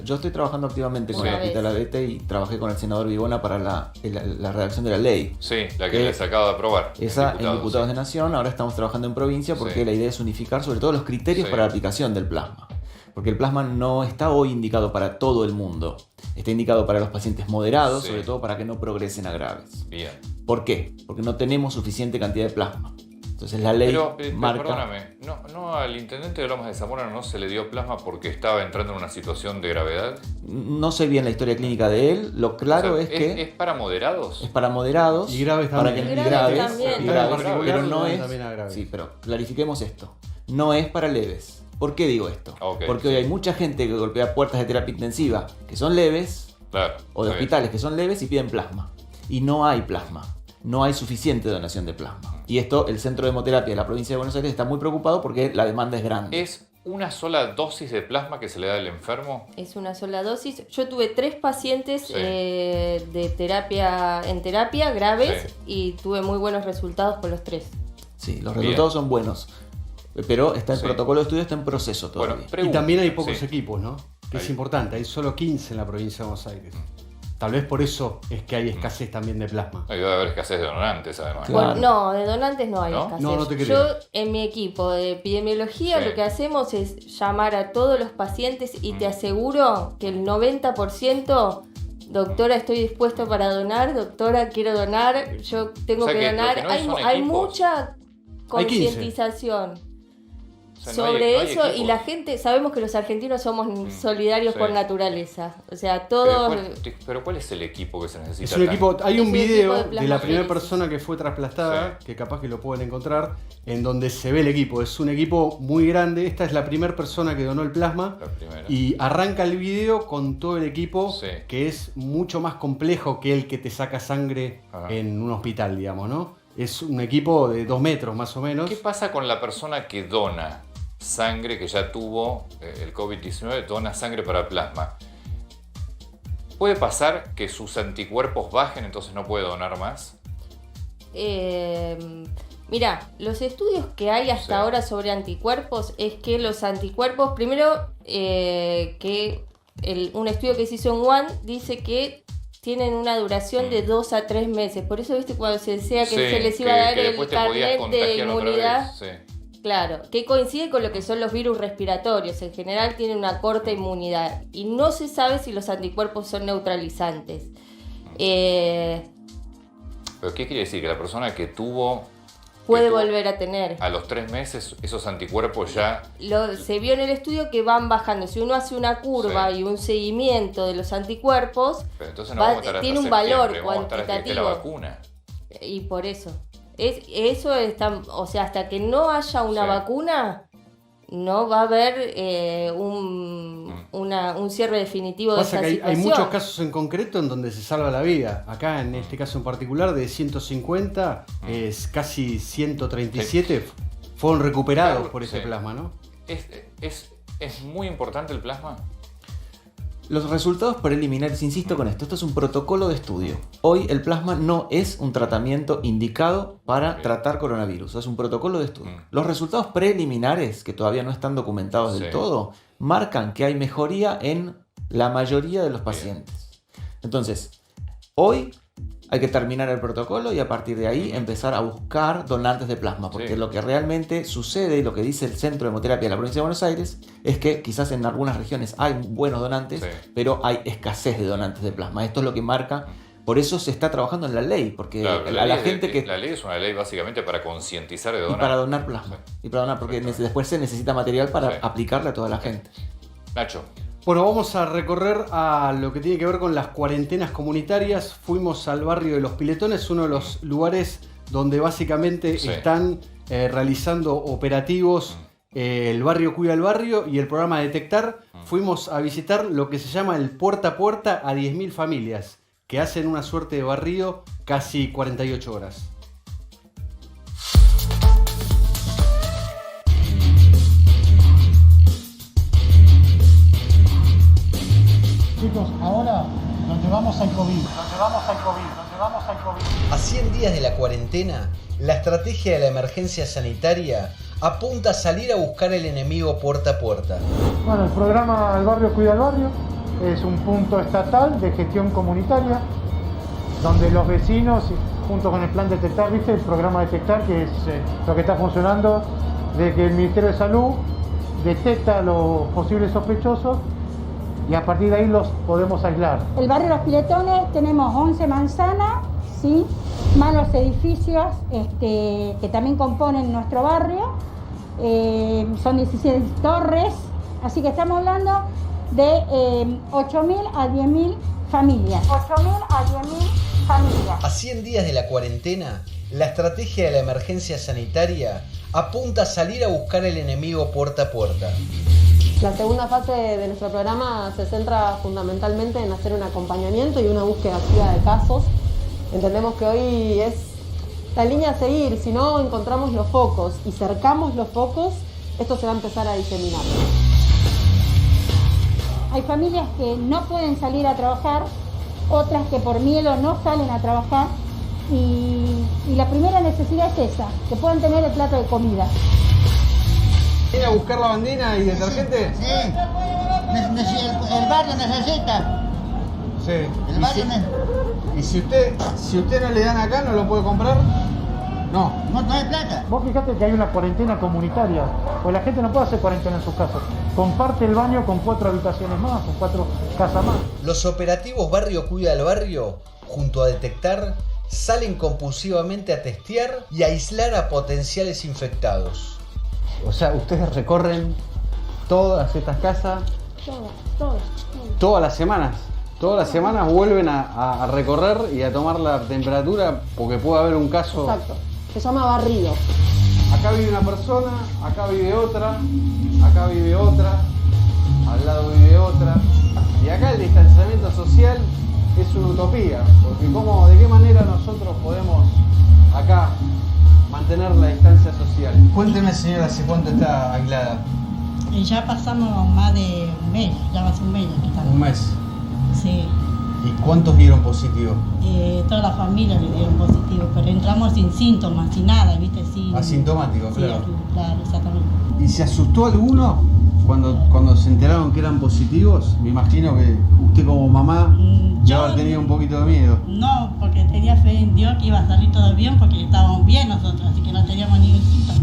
yo estoy trabajando activamente con el Hospital Abete y trabajé con el senador Vigona para la redacción de la ley. Sí, la que les acaba de aprobar. Esa en Diputados de Nación, ahora estamos trabajando en provincia porque la idea es unificar sobre todo los criterios para la aplicación del plasma. Porque el plasma no está hoy indicado para todo el mundo. Está indicado para los pacientes moderados, sobre todo para que no progresen a graves. Bien. ¿Por qué? Porque no tenemos suficiente cantidad de plasma. Entonces la ley marca... Perdóname, ¿no al intendente de Lomas de Zamora no se le dio plasma porque estaba entrando en una situación de gravedad? No sé bien la historia clínica de él. Lo claro es que... ¿Es para moderados? Es para moderados. Y graves también. Y graves, pero no es... Sí, pero clarifiquemos esto. No es para leves. ¿Por qué digo esto? Porque hoy hay mucha gente que golpea puertas de terapia intensiva que son leves, o de hospitales que son leves y piden plasma. Y no hay plasma. No hay suficiente donación de plasma. Y esto, el Centro de Hemoterapia de la provincia de Buenos Aires está muy preocupado porque la demanda es grande. ¿Es una sola dosis de plasma que se le da al enfermo? Es una sola dosis. Yo tuve 3 pacientes de terapia graves y tuve muy buenos resultados con los 3. Sí, los resultados son buenos. Pero el protocolo de estudio está en proceso todavía. Y también hay pocos equipos, ¿no? Que es importante, hay solo 15 en la provincia de Buenos Aires. Tal vez por eso es que hay escasez también de plasma. Debe haber escasez de donantes, además. Claro. No, de donantes no hay escasez. No te creo. Yo, en mi equipo de epidemiología, lo que hacemos es llamar a todos los pacientes y te aseguro que el 90%... Doctora, estoy dispuesto para donar. Doctora, quiero donar. Yo tengo que donar. Hay mucha concientización. O sea, sobre no hay eso, equipo. y la gente, sabemos que los argentinos somos solidarios sí. por naturaleza. O sea, todos... Pero ¿cuál es el equipo que se necesita? Es un equipo, hay un video equipo de de la primera plasmaféresis. persona que fue trasplantada, que capaz que lo pueden encontrar, en donde se ve el equipo. Es un equipo muy grande. Esta es la primera persona que donó el plasma. Y arranca el video con todo el equipo, que es mucho más complejo que el que te saca sangre en un hospital, digamos, ¿no? Es un equipo de 2 metros más o menos. ¿Qué pasa con la persona que dona sangre, que ya tuvo el COVID-19, dona sangre para plasma? ¿Puede pasar que sus anticuerpos bajen, entonces no puede donar más? Mira, los estudios que hay hasta ahora sobre anticuerpos es que los anticuerpos, primero, un estudio que se hizo en Wuhan dice que tienen una duración de 2 a 3 meses. Por eso, viste, cuando se decía que se les iba a dar el carnet de inmunidad, claro, que coincide con lo que son los virus respiratorios. En general tienen una corta inmunidad y no se sabe si los anticuerpos son neutralizantes. ¿Pero qué quiere decir? Que la persona que tuvo... Puede volver a tener. A los 3 meses esos anticuerpos ya... Se vio en el estudio que van bajando. Si uno hace una curva y un seguimiento de los anticuerpos, pero entonces no vamos a estar hasta tiene un valor septiembre, vamos a estar hasta que esté la cuantitativo. vacuna. Y por eso. Eso está, o sea, hasta que no haya una vacuna, no va a haber un cierre definitivo de esa Pasa que hay situación. muchos casos en concreto en donde se salva la vida. Acá, en este caso en particular, de 150, casi 137 fueron recuperados por ese plasma, ¿no? ¿Es muy importante el plasma? Los resultados preliminares, insisto con esto es un protocolo de estudio. Hoy el plasma no es un tratamiento indicado para tratar coronavirus, es un protocolo de estudio. Los resultados preliminares, que todavía no están documentados del todo, marcan que hay mejoría en la mayoría de los pacientes. Entonces, hoy hay que terminar el protocolo y a partir de ahí empezar a buscar donantes de plasma, porque lo que realmente sucede y lo que dice el Centro de Hemoterapia de la Provincia de Buenos Aires es que quizás en algunas regiones hay buenos donantes, pero hay escasez de donantes de plasma. Esto es lo que marca, por eso se está trabajando en la ley, porque Claro, a la gente que... La ley es una ley básicamente para concientizar de donar. Y para donar plasma. Y para donar, porque después se necesita material para aplicarle a toda la gente. Nacho. Bueno, vamos a recorrer a lo que tiene que ver con las cuarentenas comunitarias. Fuimos al barrio de Los Piletones, uno de los lugares donde básicamente están realizando operativos el barrio Cuida el Barrio y el programa Detectar. Fuimos a visitar lo que se llama el puerta a puerta a 10.000 familias, que hacen una suerte de barrido casi 48 horas. Chicos, ahora nos llevamos al COVID. A 100 días de la cuarentena, la estrategia de la emergencia sanitaria apunta a salir a buscar el enemigo puerta a puerta. Bueno, el programa El Barrio Cuida el Barrio es un punto estatal de gestión comunitaria donde los vecinos, junto con el plan Detectar, ¿viste? El programa Detectar, que es lo que está funcionando, de que el Ministerio de Salud detecta los posibles sospechosos y a partir de ahí los podemos aislar. El barrio Los Piletones tenemos 11 manzanas, ¿sí? Más los edificios que también componen nuestro barrio, son 16 torres, así que estamos hablando de 8.000 a 10.000 familias. 8.000 a 10.000 familias. A 100 días de la cuarentena, la estrategia de la emergencia sanitaria apunta a salir a buscar el enemigo puerta a puerta. La segunda fase de nuestro programa se centra fundamentalmente en hacer un acompañamiento y una búsqueda activa de casos. Entendemos que hoy es la línea a seguir. Si no encontramos los focos y cercamos los focos, esto se va a empezar a diseminar. Hay familias que no pueden salir a trabajar, otras que por miedo no salen a trabajar y la primera necesidad es esa, que puedan tener el plato de comida. ¿Viene a buscar lavandina y detergente? Sí, el barrio necesita. Sí. El barrio ¿Y si usted no le dan acá, no lo puede comprar? No. No hay plata. Vos fijate que hay una cuarentena comunitaria, pues la gente no puede hacer cuarentena en sus casas. Comparte el baño con 4 habitaciones más, con 4 casas más. Los operativos Barrio Cuida el Barrio, junto a Detectar, salen compulsivamente a testear y a aislar a potenciales infectados. O sea, ustedes recorren todas estas casas todas las semanas. Todas las semanas vuelven a recorrer y a tomar la temperatura porque puede haber un caso. Exacto. Se llama barrido. Acá vive una persona, acá vive otra, al lado vive otra. Y acá el distanciamiento social es una utopía, porque ¿de qué manera nosotros podemos acá mantener la distancia social? Cuénteme, señora, ¿hace cuánto está aislada? Ya pasamos más de un mes, ya va a ser un mes aquí también. Un mes. Sí, ¿Y cuántos dieron positivo? toda la familia le dieron positivo, pero entramos sin síntomas, sin nada, ¿viste? Sin... Asintomático, Sí, claro. claro, exactamente. ¿Y se asustó alguno cuando se enteraron que eran positivos? Me imagino que usted como mamá ya haber tenido un poquito de miedo. No, porque tenía fe en Dios que iba a salir todo bien, porque estábamos bien nosotros, así que no teníamos ningún síntoma.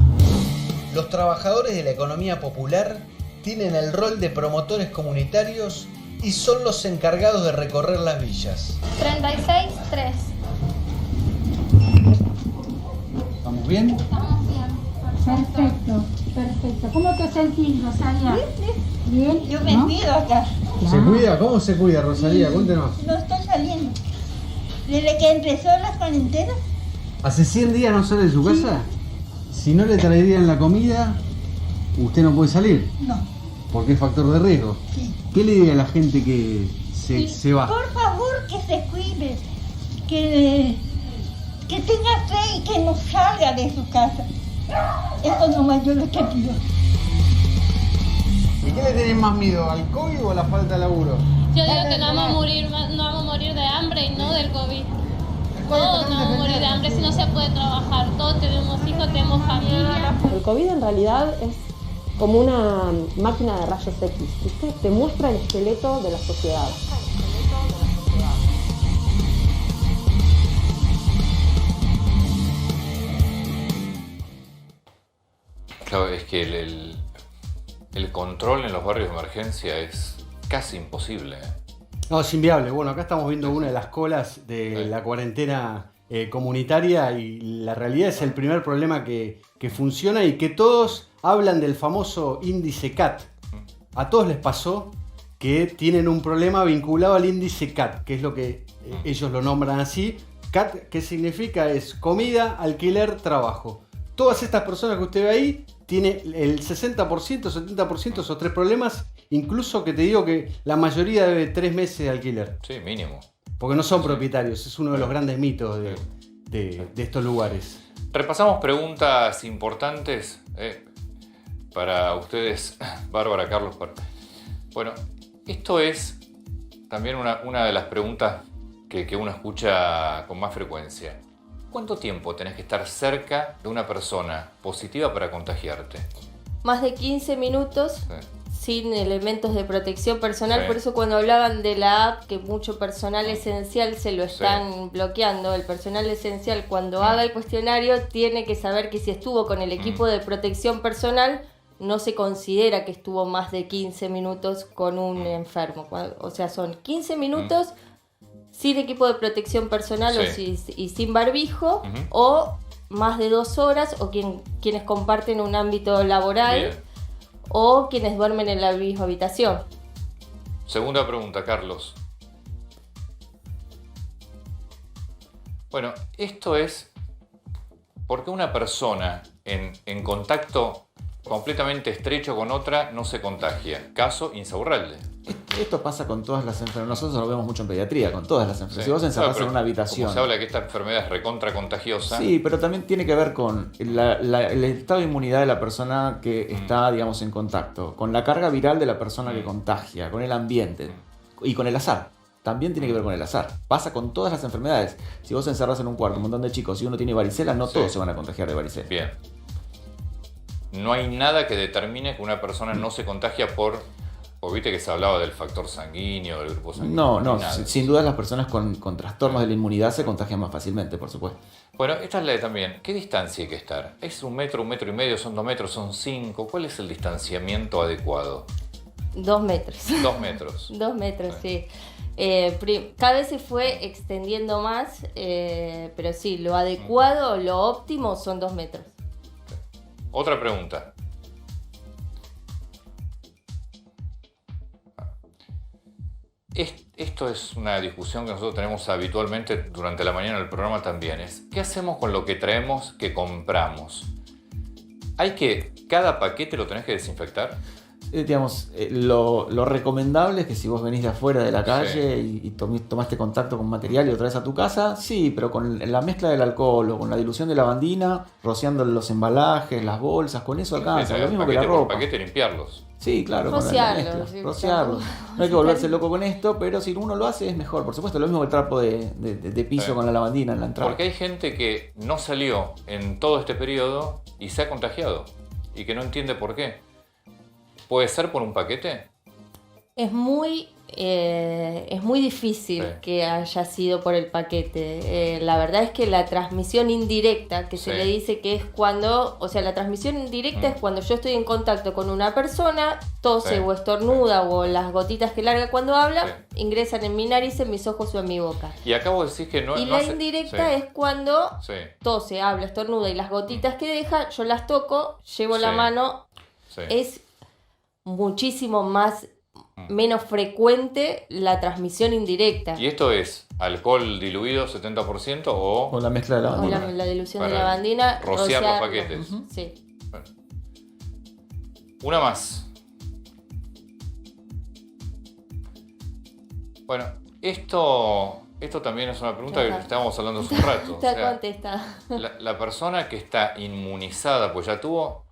Los trabajadores de la economía popular tienen el rol de promotores comunitarios y son los encargados de recorrer las villas. 36-3. ¿Estamos bien? Estamos bien. Perfecto, perfecto. ¿Cómo te sentís, Rosalia? Bien. Yo me cuido acá. ¿Se cuida? ¿Cómo se cuida, Rosalía? Cuéntenos. No estoy saliendo. Desde que empezó la cuarentena. ¿Hace 100 días no sale de su casa? Si no le traerían la comida, usted no puede salir. No. Porque es factor de riesgo. Sí. ¿Qué le diría a la gente que se va? Por favor, que se cuide, que tenga fe y que no salga de su casa. Eso nomás yo lo que pido. ¿Y qué le tienen más miedo, al COVID o a la falta de laburo? Yo digo que no vamos a morir de hambre y no del COVID. Todos no vamos a morir de hambre si no se puede trabajar. Todos tenemos hijos, tenemos familia. El COVID en realidad es como una máquina de rayos X, ¿viste? Te muestra el esqueleto de la sociedad. Claro, es que el control en los barrios de emergencia es casi imposible. No, es inviable. Bueno, acá estamos viendo una de las colas de la cuarentena comunitaria y la realidad es el primer problema que funciona y que todos hablan del famoso índice CAT. A todos les pasó que tienen un problema vinculado al índice CAT, que es lo que ellos lo nombran así. CAT, ¿qué significa? Es comida, alquiler, trabajo. Todas estas personas que usted ve ahí tiene el 60%, 70% esos tres problemas, incluso que te digo que la mayoría debe 3 meses de alquiler. Sí, mínimo. Porque no son propietarios, es uno de los grandes mitos de estos lugares. Repasamos preguntas importantes para ustedes, Bárbara, Carlos. Bueno, esto es también una de las preguntas que uno escucha con más frecuencia. ¿Cuánto tiempo tenés que estar cerca de una persona positiva para contagiarte? Más de 15 minutos. Sí. Sin elementos de protección personal, Sí. por eso cuando hablaban de la app, que mucho personal esencial se lo están bloqueando, el personal esencial cuando haga el cuestionario tiene que saber que si estuvo con el equipo de protección personal, no se considera que estuvo más de 15 minutos con un enfermo. O sea, son 15 minutos sin equipo de protección personal y sin barbijo, o más de 2 horas, o quienes comparten un ámbito laboral. Bien. O quienes duermen en la misma habitación. Segunda pregunta, Carlos. Bueno, esto es porque una persona en contacto completamente estrecho con otra no se contagia. Caso Insaurralde. Esto pasa con todas las enfermedades. Nosotros lo vemos mucho en pediatría, con todas las enfermedades. Sí. Si vos encerrás Claro, en una habitación. Como se habla de que esta enfermedad es recontra contagiosa. Sí, pero también tiene que ver con el estado de inmunidad de la persona que está, digamos, en contacto, con la carga viral de la persona que contagia, con el ambiente y con el azar. También tiene que ver con el azar. Pasa con todas las enfermedades. Si vos encerrás en un cuarto un montón de chicos y uno tiene varicela, no todos se van a contagiar de varicela. Bien. No hay nada que determine que una persona no se contagia por viste que se hablaba del factor sanguíneo, del grupo sanguíneo. No, sin duda las personas con trastornos de la inmunidad se contagian más fácilmente, por supuesto. Bueno, esta es la de también. ¿Qué distancia hay que estar? ¿Es 1 metro, 1,5 metros, son 2 metros, son 5? ¿Cuál es el distanciamiento adecuado? 2 metros. 2 metros. 2 metros, sí. Cada vez se fue extendiendo más, pero sí, lo adecuado, lo óptimo son 2 metros. Otra pregunta. Esto es una discusión que nosotros tenemos habitualmente durante la mañana del programa también. ¿Qué hacemos con lo que traemos, que compramos? ¿Cada paquete lo tenés que desinfectar? Digamos, lo recomendable es que si vos venís de afuera de la calle y tomaste contacto con material y lo traes a tu casa, sí, pero con la mezcla del alcohol o con la dilución de lavandina, rociando los embalajes, las bolsas, con eso alcanza. Lo mismo que la ropa. Por paquete limpiarlos. Sí, claro. Rociarlos. No hay que volverse loco con esto, pero si uno lo hace es mejor. Por supuesto, lo mismo que el trapo de piso con la lavandina en la entrada. Porque hay gente que no salió en todo este periodo y se ha contagiado y que no entiende por qué. ¿Puede ser por un paquete? Es muy difícil que haya sido por el paquete. La verdad es que la transmisión indirecta, que se le dice que es cuando... O sea, la transmisión indirecta es cuando yo estoy en contacto con una persona, tose o estornuda o las gotitas que larga cuando habla, ingresan en mi nariz, en mis ojos o en mi boca. Y acabo de decir que no... Y no la indirecta es cuando tose, habla, estornuda y las gotitas que deja, yo las toco, llevo la mano... Es muchísimo menos frecuente la transmisión indirecta. ¿Y esto es alcohol diluido 70% o la mezcla de lavandina? O la dilución de lavandina. Rociar los paquetes. Sí. Bueno. Una más. Bueno, esto también es una pregunta que estábamos hablando hace un rato. Está contestada. La persona que está inmunizada, pues ya tuvo,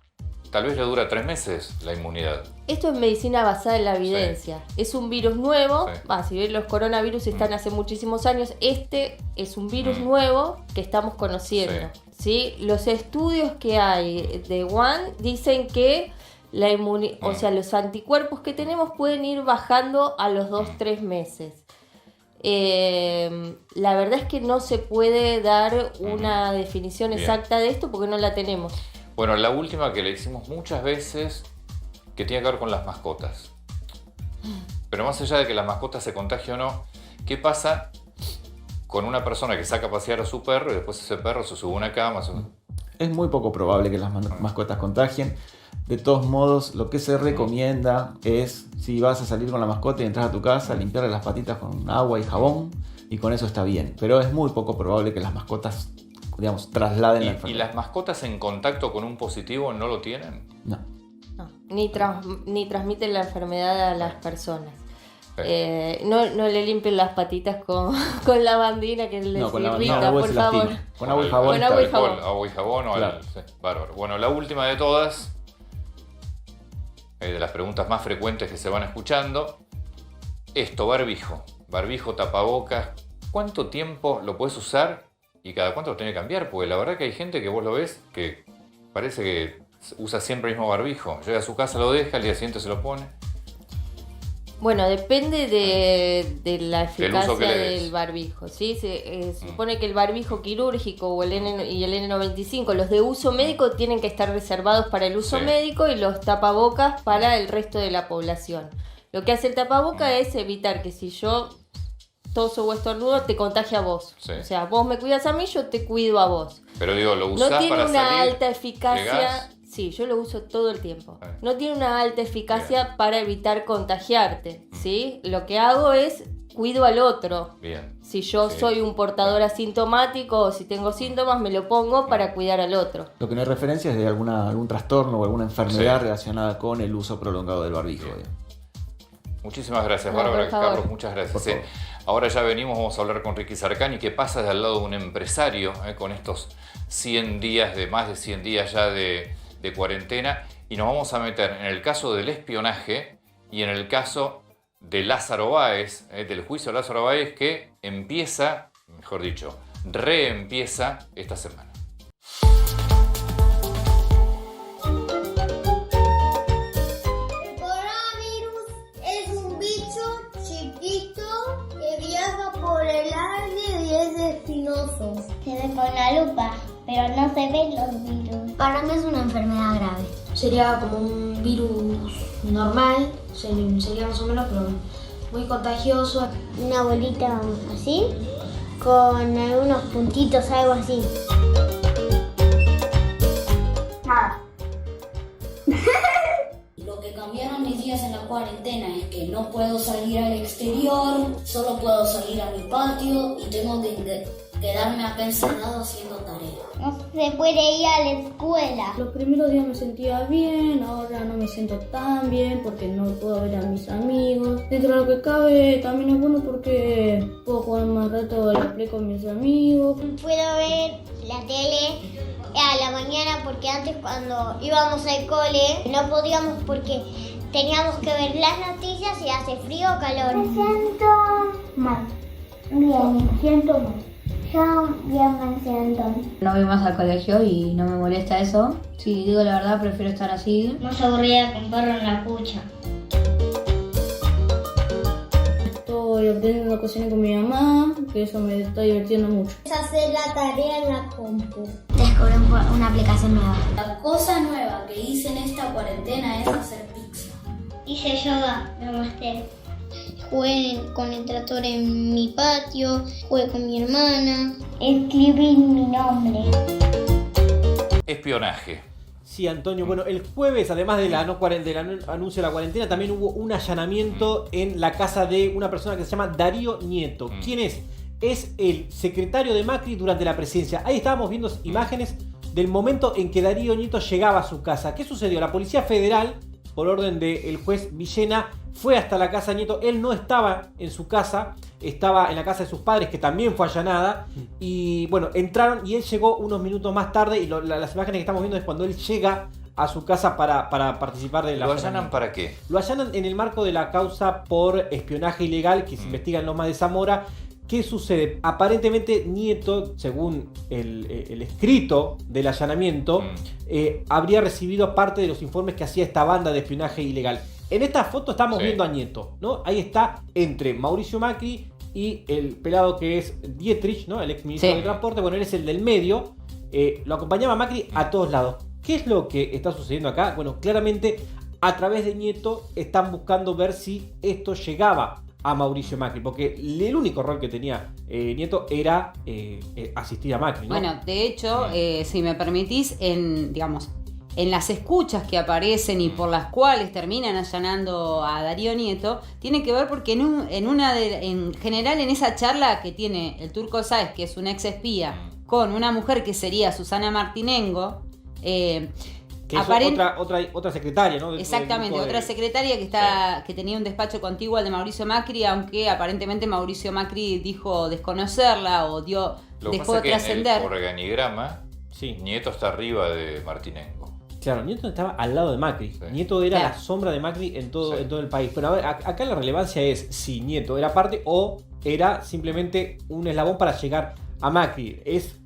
tal vez le dura 3 meses la inmunidad. Esto es medicina basada en la evidencia. Es un virus nuevo. Si bien los coronavirus están hace muchísimos años, este es un virus nuevo que estamos conociendo. ¿Sí? Los estudios que hay de Wuhan dicen que o sea, los anticuerpos que tenemos pueden ir bajando a los 2-3 meses. La verdad es que no se puede dar una definición exacta de esto porque no la tenemos. Bueno, la última que le hicimos muchas veces, que tiene que ver con las mascotas. Pero más allá de que las mascotas se contagien o no, ¿qué pasa con una persona que saca a pasear a su perro y después ese perro se sube a una cama? Es muy poco probable que las mascotas contagien. De todos modos, lo que se recomienda es, si vas a salir con la mascota y entras a tu casa, limpiarle las patitas con agua y jabón, y con eso está bien. Pero es muy poco probable que las mascotas, digamos, trasladen la enfermedad. ¿Y las mascotas en contacto con un positivo no lo tienen? No. Ni transmiten la enfermedad a las personas. No le limpien las patitas con lavandina que les irrita, por favor. Con agua y jabón. Agua y jabón. Claro. Bárbaro. Bueno, la última de todas, de las preguntas más frecuentes que se van escuchando, esto, barbijo, tapabocas, ¿cuánto tiempo lo puedes usar y cada cuánto lo tiene que cambiar? Porque la verdad que hay gente que vos lo ves que parece que usa siempre el mismo barbijo, llega a su casa, lo deja, al día siguiente se lo pone. Bueno, depende de la eficacia del barbijo, ¿sí? Se supone que el barbijo quirúrgico o el N95, los de uso médico, tienen que estar reservados para el uso médico y los tapabocas para el resto de la población. Lo que hace el tapaboca es evitar que si yo toso o estornudo te contagie a vos. O sea, vos me cuidas a mí, yo te cuido a vos. Pero digo, ¿lo usás para salir? No tiene una alta eficacia. Sí, yo lo uso todo el tiempo. No tiene una alta eficacia para evitar contagiarte, ¿sí? Lo que hago es cuido al otro. Si yo soy un portador asintomático o si tengo síntomas, me lo pongo para cuidar al otro. Lo que no hay referencia es de algún trastorno o alguna enfermedad relacionada con el uso prolongado del barbijo. Muchísimas gracias, Bárbara. Carlos, muchas gracias. Ahora ya venimos, vamos a hablar con Ricky Sarcani, que pasa de al lado de un empresario con estos 100 días, más de 100 días ya de cuarentena, y nos vamos a meter en el caso del espionaje y en el caso de Lázaro Báez, del juicio de Lázaro Báez, que empieza, mejor dicho, reempieza esta semana. El coronavirus es un bicho chiquito que viaja por el aire y es espinoso. Se ve con la lupa, pero no se ven los virus. Para mí es una enfermedad grave. Sería como un virus normal, sería más o menos, pero muy contagioso. Una bolita así, con algunos puntitos, algo así. Lo que cambiaron mis días en la cuarentena es que no puedo salir al exterior, solo puedo salir a mi patio y tengo que quedarme acá encerrado haciendo tareas. No se puede ir a la escuela. Los primeros días me sentía bien, ahora no me siento tan bien porque no puedo ver a mis amigos. Dentro de lo que cabe también es bueno porque puedo jugar más rato a la Play con mis amigos. Puedo ver la tele a la mañana porque antes cuando íbamos al cole no podíamos porque teníamos que ver las noticias y hace frío o calor. Me siento mal. Bien, me siento mal. Yo bien me siento. No voy más al colegio y no me molesta eso. Si digo la verdad, prefiero estar así. Más aburrida con perro en la cucha. Estoy aprendiendo a cocinar con mi mamá, que eso me está divirtiendo mucho. Es hacer la tarea en la compu. Descubrí una aplicación nueva. La cosa nueva que hice en esta cuarentena es hacer pizza. Hice yoga, me mostré. Jugué con el tractor en mi patio, jugué con mi hermana. Escribí mi nombre. Espionaje. Sí, Antonio. Bueno, el jueves, además de del anuncio de la cuarentena, también hubo un allanamiento en la casa de una persona que se llama Darío Nieto. ¿Quién es? Es el secretario de Macri durante la presidencia. Ahí estábamos viendo imágenes del momento en que Darío Nieto llegaba a su casa. ¿Qué sucedió? La Policía Federal, por orden del juez Villena, fue hasta la casa de Nieto. Él no estaba en su casa, estaba en la casa de sus padres, que también fue allanada. Y bueno, entraron y él llegó unos minutos más tarde. Y las imágenes que estamos viendo es cuando él llega a su casa para participar de la... ¿Lo allanan para qué? Lo allanan en el marco de la causa por espionaje ilegal que se investiga en Lomas de Zamora. ¿Qué sucede? Aparentemente Nieto, según el escrito del allanamiento, habría recibido parte de los informes que hacía esta banda de espionaje ilegal. En esta foto estamos viendo a Nieto, ¿no? Ahí está entre Mauricio Macri y el pelado que es Dietrich, ¿no? El ex ministro de Transporte. Bueno, él es el del medio. Lo acompañaba Macri a todos lados. ¿Qué es lo que está sucediendo acá? Bueno, claramente a través de Nieto están buscando ver si esto llegaba a Mauricio Macri, porque el único rol que tenía Nieto era asistir a Macri, ¿no? Bueno, de hecho, si me permitís, en las escuchas que aparecen y por las cuales terminan allanando a Darío Nieto, tiene que ver porque en general en esa charla que tiene el Turco Sáez, que es un ex espía, con una mujer que sería Susana Martinengo, que es otra secretaria, ¿no? Exactamente, otra secretaria que tenía un despacho contiguo al de Mauricio Macri, aunque aparentemente Mauricio Macri dijo desconocerla o dejó de trascender. Por organigrama, Nieto está arriba de Martinengo. Claro, Nieto estaba al lado de Macri. Nieto era la sombra de Macri en todo el país. Pero a ver, acá la relevancia es si Nieto era parte o era simplemente un eslabón para llegar a Macri. Es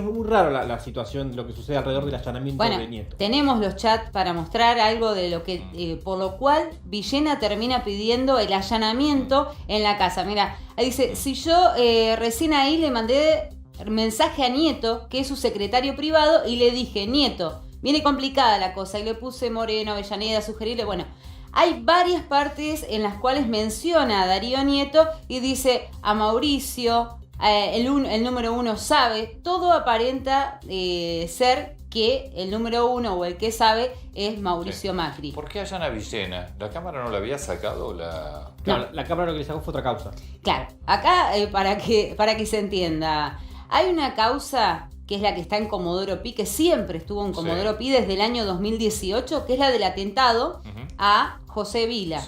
muy raro la situación de lo que sucede alrededor del allanamiento de Nieto. Tenemos los chats para mostrar algo de lo que por lo cual Villena termina pidiendo el allanamiento en la casa. Mira, ahí dice, si yo recién ahí le mandé mensaje a Nieto, que es su secretario privado, y le dije, Nieto, viene complicada la cosa, y le puse Moreno, Avellaneda, sugerirle, bueno, hay varias partes en las cuales menciona a Darío Nieto y dice a Mauricio, el número uno sabe, todo aparenta ser que el número uno o el que sabe es Mauricio Macri. ¿Por qué allana Villena? ¿La Cámara no la había sacado? No, la Cámara lo que le sacó fue otra causa. Claro, acá para que se entienda, hay una causa que es la que está en Comodoro Pi, que siempre estuvo en Comodoro Pi desde el año 2018, que es la del atentado a José Vila.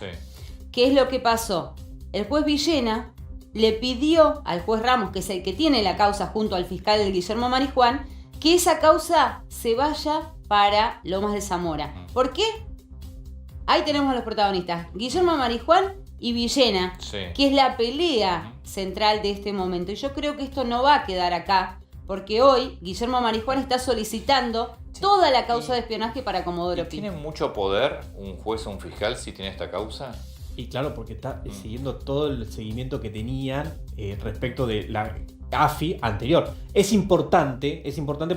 ¿Qué es lo que pasó? El juez Villena le pidió al juez Ramos, que es el que tiene la causa junto al fiscal Guillermo Marijuán, que esa causa se vaya para Lomas de Zamora. ¿Por qué? Ahí tenemos a los protagonistas, Guillermo Marijuán y Villena, que es la pelea central de este momento. Y yo creo que esto no va a quedar acá, porque hoy Guillermo Marijuán está solicitando toda la causa de espionaje para Comodoro Pi. ¿Tiene mucho poder un juez o un fiscal si tiene esta causa? Y claro, porque está siguiendo todo el seguimiento que tenían respecto de la AFI anterior. Es importante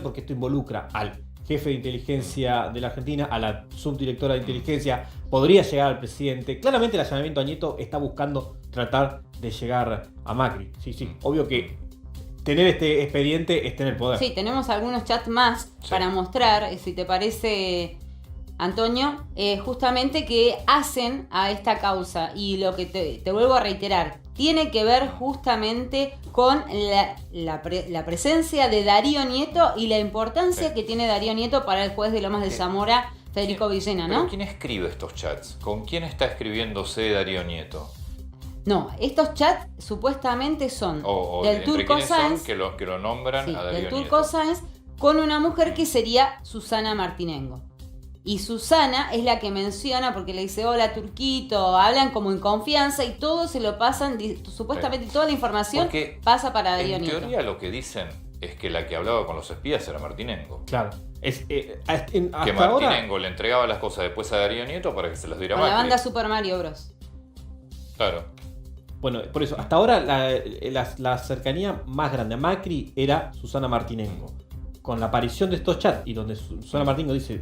porque esto involucra al jefe de inteligencia de la Argentina, a la subdirectora de inteligencia, podría llegar al presidente. Claramente el allanamiento a Nieto está buscando tratar de llegar a Macri. Sí, obvio que tener este expediente es tener poder. Sí, tenemos algunos chats más para mostrar, si te parece. Antonio, justamente que hacen a esta causa. Y lo que te vuelvo a reiterar, tiene que ver justamente con la presencia de Darío Nieto y la importancia que tiene Darío Nieto para el juez de Lomas de Zamora, Federico Villena, ¿no? ¿Pero quién escribe estos chats? ¿Con quién está escribiéndose Darío Nieto? No, estos chats supuestamente son del Turco Sáenz, que lo nombran a Darío del Nieto. Turco Sáenz con una mujer que sería Susana Martinengo. Y Susana es la que menciona, porque le dice, hola Turquito, hablan como en confianza y todo se lo pasan, supuestamente toda la información pasa para Darío Nieto. En teoría lo que dicen es que la que hablaba con los espías era Martinengo. Claro. Que Martinengo le entregaba las cosas después a Darío Nieto para que se las diera con Macri. la banda Super Mario Bros. Claro. Bueno, por eso, hasta ahora la cercanía más grande a Macri era Susana Martinengo. Con la aparición de estos chats y donde Susana Martinengo dice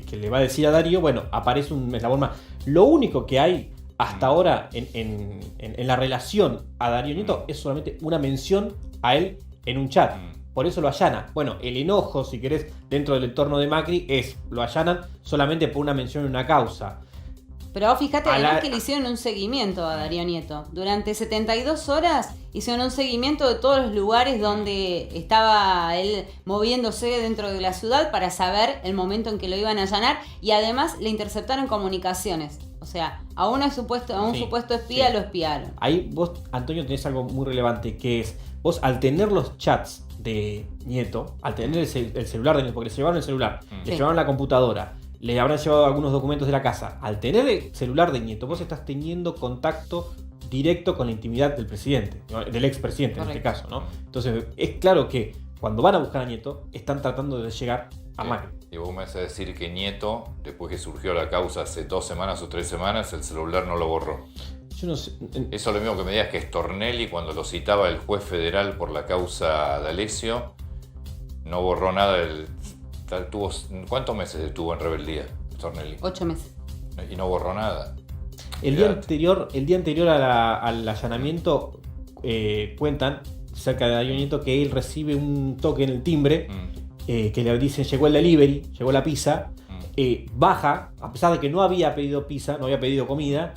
que le va a decir a Darío, bueno, aparece un eslabón más. Lo único que hay hasta ahora en la relación a Darío Nieto es solamente una mención a él en un chat. Por eso lo allana. Bueno, el enojo, si querés, dentro del entorno de Macri lo allanan solamente por una mención en una causa. Pero fíjate además que le hicieron un seguimiento a Darío Nieto. Durante 72 horas hicieron un seguimiento de todos los lugares donde estaba él moviéndose dentro de la ciudad para saber el momento en que lo iban a allanar, y además le interceptaron comunicaciones. O sea, a un supuesto espía lo espiaron. Ahí vos, Antonio, tenés algo muy relevante, que es, vos al tener los chats de Nieto, al tener el celular de Nieto, porque le llevaron el celular, le llevaron la computadora, le habrán llevado algunos documentos de la casa. Al tener el celular de Nieto, vos estás teniendo contacto directo con la intimidad del presidente, del expresidente en este caso, ¿no? Entonces, es claro que cuando van a buscar a Nieto, están tratando de llegar a Macri. Y vos me vas a decir que Nieto, después que surgió la causa hace 2 semanas o 3 semanas, el celular no lo borró. Yo no sé. Eso es lo mismo que me digas que Stornelli, cuando lo citaba el juez federal por la causa D'Alessio, no borró nada del... ¿Cuántos meses estuvo en rebeldía Stornelli? 8 meses. Y no borró nada. El día anterior al allanamiento cuentan cerca de Darío Nieto que él recibe un toque en el timbre que le dicen llegó el delivery, llegó la pizza, baja, a pesar de que no había pedido pizza, no había pedido comida,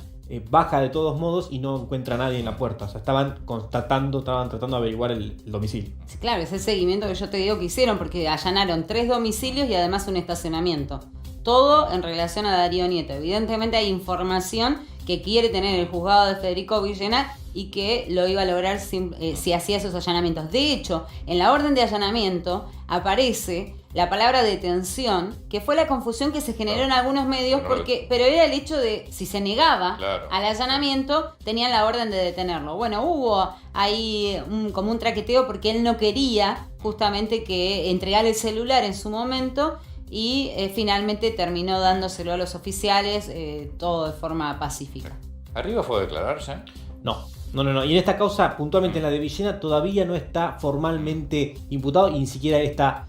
baja de todos modos y no encuentra a nadie en la puerta. O sea, estaban tratando de averiguar el domicilio. Sí, claro, es el seguimiento que yo te digo que hicieron, porque allanaron 3 domicilios y además un estacionamiento. Todo en relación a Darío Nieto. Evidentemente hay información que quiere tener el juzgado de Federico Villena y que lo iba a lograr si hacía esos allanamientos. De hecho, en la orden de allanamiento aparece la palabra detención, que fue la confusión que se generó en algunos medios, pero era el hecho de, si se negaba al allanamiento, tenían la orden de detenerlo. Bueno, hubo ahí como un traqueteo porque él no quería justamente que entregar el celular en su momento, y finalmente terminó dándoselo a los oficiales, todo de forma pacífica. ¿Arriba fue a declararse? No. Y en esta causa, puntualmente en la de Villena, todavía no está formalmente imputado y ni siquiera está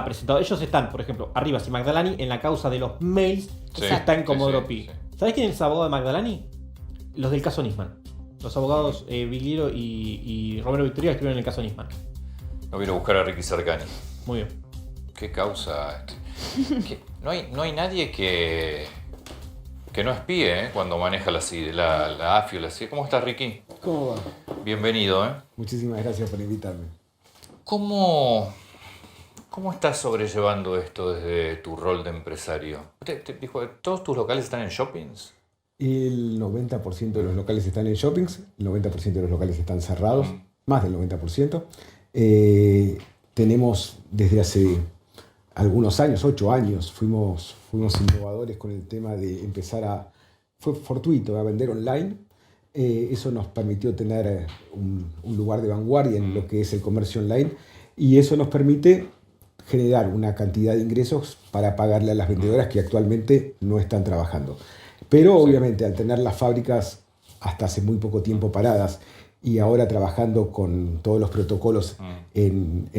presentado. Ellos están, por ejemplo, Arribas y Magdalani en la causa de los mails que está en Comodoro Pi. ¿Sabés quién es el abogado de Magdalani? Los del caso Nisman. Los abogados Vigliero y Romero Victoria escribieron el caso Nisman. No vino a buscar a Ricky Cercani. Muy bien. ¿Qué causa? No hay nadie que no espíe cuando maneja la AFI o la CIA. ¿Cómo estás, Ricky? ¿Cómo va? Bienvenido. Muchísimas gracias por invitarme. ¿Cómo estás sobrellevando esto desde tu rol de empresario? Te dijo, ¿todos tus locales están en shoppings? El 90% de los locales están en shoppings, el 90% de los locales están cerrados, más del 90%. Tenemos desde hace algunos años, 8 años, fuimos innovadores con el tema de empezar fue fortuito, a vender online. Eso nos permitió tener un lugar de vanguardia en lo que es el comercio online, y eso nos permite generar una cantidad de ingresos para pagarle a las vendedoras que actualmente no están trabajando. Pero obviamente al tener las fábricas hasta hace muy poco tiempo paradas y ahora trabajando con todos los protocolos en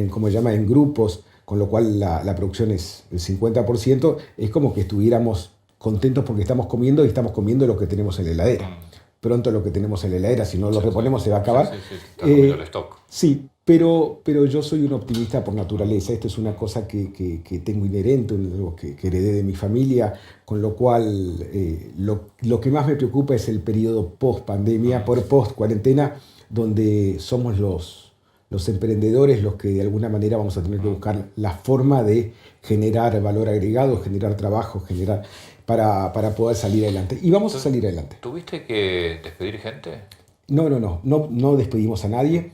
grupos, con lo cual la producción es el 50%, es como que estuviéramos contentos porque estamos comiendo y estamos comiendo lo que tenemos en la heladera. Pronto lo que tenemos en la heladera, si no lo reponemos, se va a acaar. Está comiendo el stock. Sí, Pero yo soy un optimista por naturaleza. Esto es una cosa que tengo inherente, algo que heredé de mi familia, con lo cual lo que más me preocupa es el periodo post-pandemia, post-cuarentena, donde somos los emprendedores los que de alguna manera vamos a tener que buscar la forma de generar valor agregado, generar trabajo, para poder salir adelante. Y vamos a salir adelante. ¿Tuviste que despedir gente? No despedimos a nadie.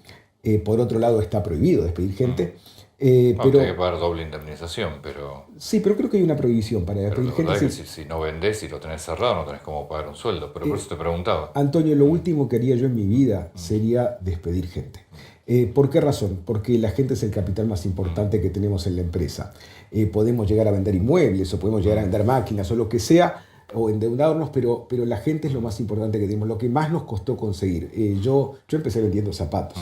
Por otro lado, está prohibido despedir gente. Pero pero hay que pagar doble indemnización, pero... Sí, pero creo que hay una prohibición para despedir gente. Que Sí. si no vendés y lo tenés cerrado, no tenés cómo pagar un sueldo. Pero por eso te preguntaba. Antonio, lo último que haría yo en mi vida sería despedir gente. ¿Por qué razón? Porque la gente es el capital más importante que tenemos en la empresa. Podemos llegar a vender inmuebles, o podemos llegar a vender máquinas, o lo que sea, o endeudarnos, pero la gente es lo más importante que tenemos, lo que más nos costó conseguir. Yo empecé vendiendo zapatos.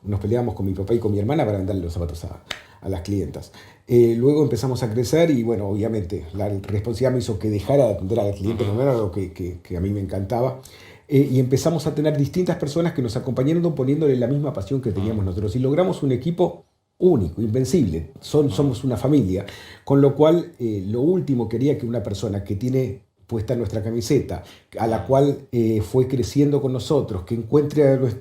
Nos peleábamos con mi papá y con mi hermana para venderle los zapatos a las clientas. Luego empezamos a crecer y, bueno, obviamente, la responsabilidad me hizo que dejara de atender al cliente, no era algo que a mí me encantaba. Y empezamos a tener distintas personas que nos acompañaron poniéndole la misma pasión que teníamos nosotros. Y logramos un equipo único, invencible. Somos una familia. Con lo cual, lo último que haría que una persona que tiene puesta nuestra camiseta, a la cual fue creciendo con nosotros, que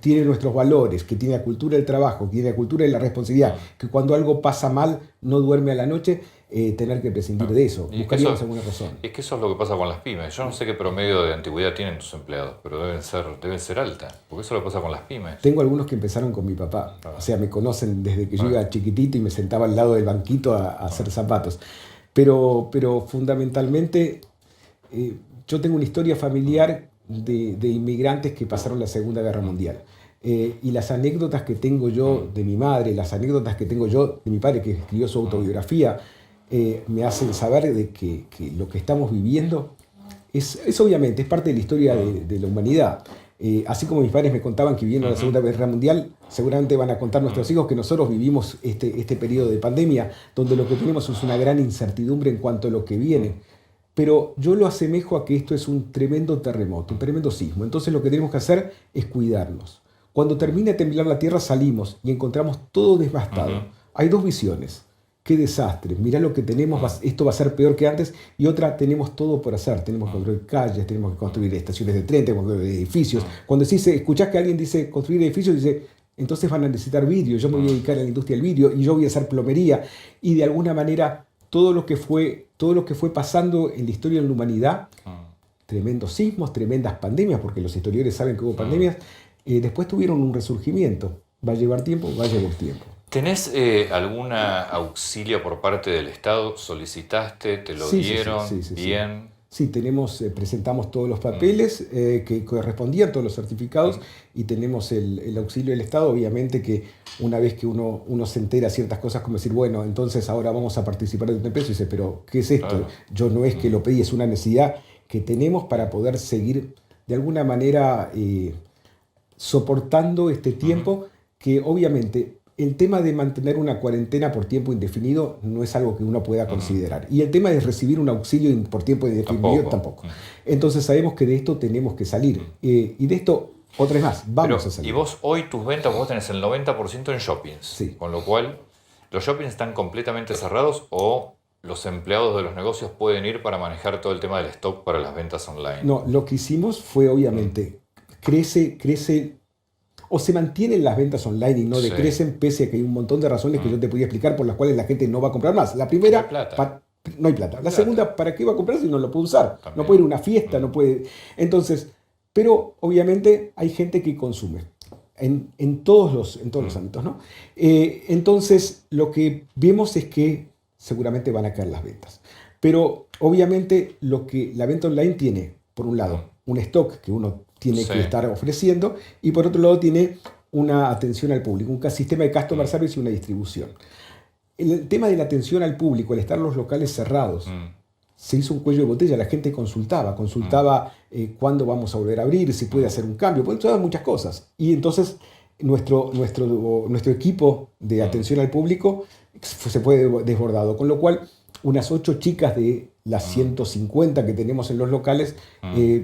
tiene nuestros valores, que tiene la cultura del trabajo, que tiene la cultura de la responsabilidad, que cuando algo pasa mal no duerme a la noche, tener que prescindir de eso. Buscaríamos alguna razón. Es que eso es lo que pasa con las pymes. Yo no sé qué promedio de antigüedad tienen tus empleados, pero deben ser alta, porque eso es lo que pasa con las pymes. Tengo algunos que empezaron con mi papá, o sea, me conocen desde que yo iba chiquitito y me sentaba al lado del banquito a hacer zapatos. Pero fundamentalmente... yo tengo una historia familiar de inmigrantes que pasaron la Segunda Guerra Mundial. Y las anécdotas que tengo yo de mi madre, las anécdotas que tengo yo de mi padre, que escribió su autobiografía, me hacen saber de que lo que estamos viviendo es obviamente, es parte de la historia de la humanidad. Así como mis padres me contaban que vivieron la Segunda Guerra Mundial, seguramente van a contar nuestros hijos que nosotros vivimos este periodo de pandemia, donde lo que tenemos es una gran incertidumbre en cuanto a lo que viene. Pero yo lo asemejo a que esto es un tremendo terremoto, un tremendo sismo. Entonces lo que tenemos que hacer es cuidarnos. Cuando termine de temblar la tierra salimos y encontramos todo devastado. Hay dos visiones. Qué desastre. Mirá lo que tenemos, esto va a ser peor que antes. Y otra, tenemos todo por hacer. Tenemos que construir calles, tenemos que construir estaciones de tren, tenemos que construir edificios. Cuando escuchás que alguien dice construir edificios, dice, entonces van a necesitar vidrio. Yo me voy a dedicar a la industria del vidrio y yo voy a hacer plomería. Y de alguna manera... todo lo que fue pasando en la historia de la humanidad, tremendos sismos, tremendas pandemias, porque los historiadores saben que hubo pandemias, después tuvieron un resurgimiento. Va a llevar tiempo, va a llevar tiempo. ¿Tenés algún auxilio por parte del Estado? ¿Solicitaste? ¿Te lo dieron? Sí. ¿Bien? Sí, presentamos todos los papeles que correspondían, todos los certificados, y tenemos el auxilio del Estado. Obviamente que una vez que uno se entera ciertas cosas, como decir, bueno, entonces ahora vamos a participar de un empresa, y dice, pero ¿qué es esto? Claro. Yo no es que lo pedí, es una necesidad que tenemos para poder seguir de alguna manera soportando este tiempo, que obviamente... el tema de mantener una cuarentena por tiempo indefinido no es algo que uno pueda considerar. Y el tema de recibir un auxilio por tiempo indefinido tampoco. Entonces sabemos que de esto tenemos que salir. Y de esto, otra vez más, vamos a salir. Y vos hoy tus ventas, vos tenés el 90% en shoppings. Sí. Con lo cual, ¿los shoppings están completamente cerrados o los empleados de los negocios pueden ir para manejar todo el tema del stock para las ventas online? No, lo que hicimos fue obviamente, crece... o se mantienen las ventas online y no decrecen, pese a que hay un montón de razones que yo te podía explicar por las cuales la gente no va a comprar más. La primera, no hay plata. La segunda, ¿para qué va a comprar si no lo puede usar? También. No puede ir a una fiesta, no puede... Entonces, pero obviamente hay gente que consume en todos los ámbitos, ¿no? Entonces, lo que vemos es que seguramente van a caer las ventas. Pero obviamente lo que la venta online tiene, por un lado, un stock que uno tiene que estar ofreciendo, y por otro lado tiene una atención al público, un sistema de customer service y una distribución. El tema de la atención al público, al estar los locales cerrados, se hizo un cuello de botella, la gente consultaba cuándo vamos a volver a abrir, si puede hacer un cambio, pueden hacer muchas cosas. Y entonces nuestro equipo de atención al público se fue desbordado, con lo cual unas 8 chicas de las 150 que tenemos en los locales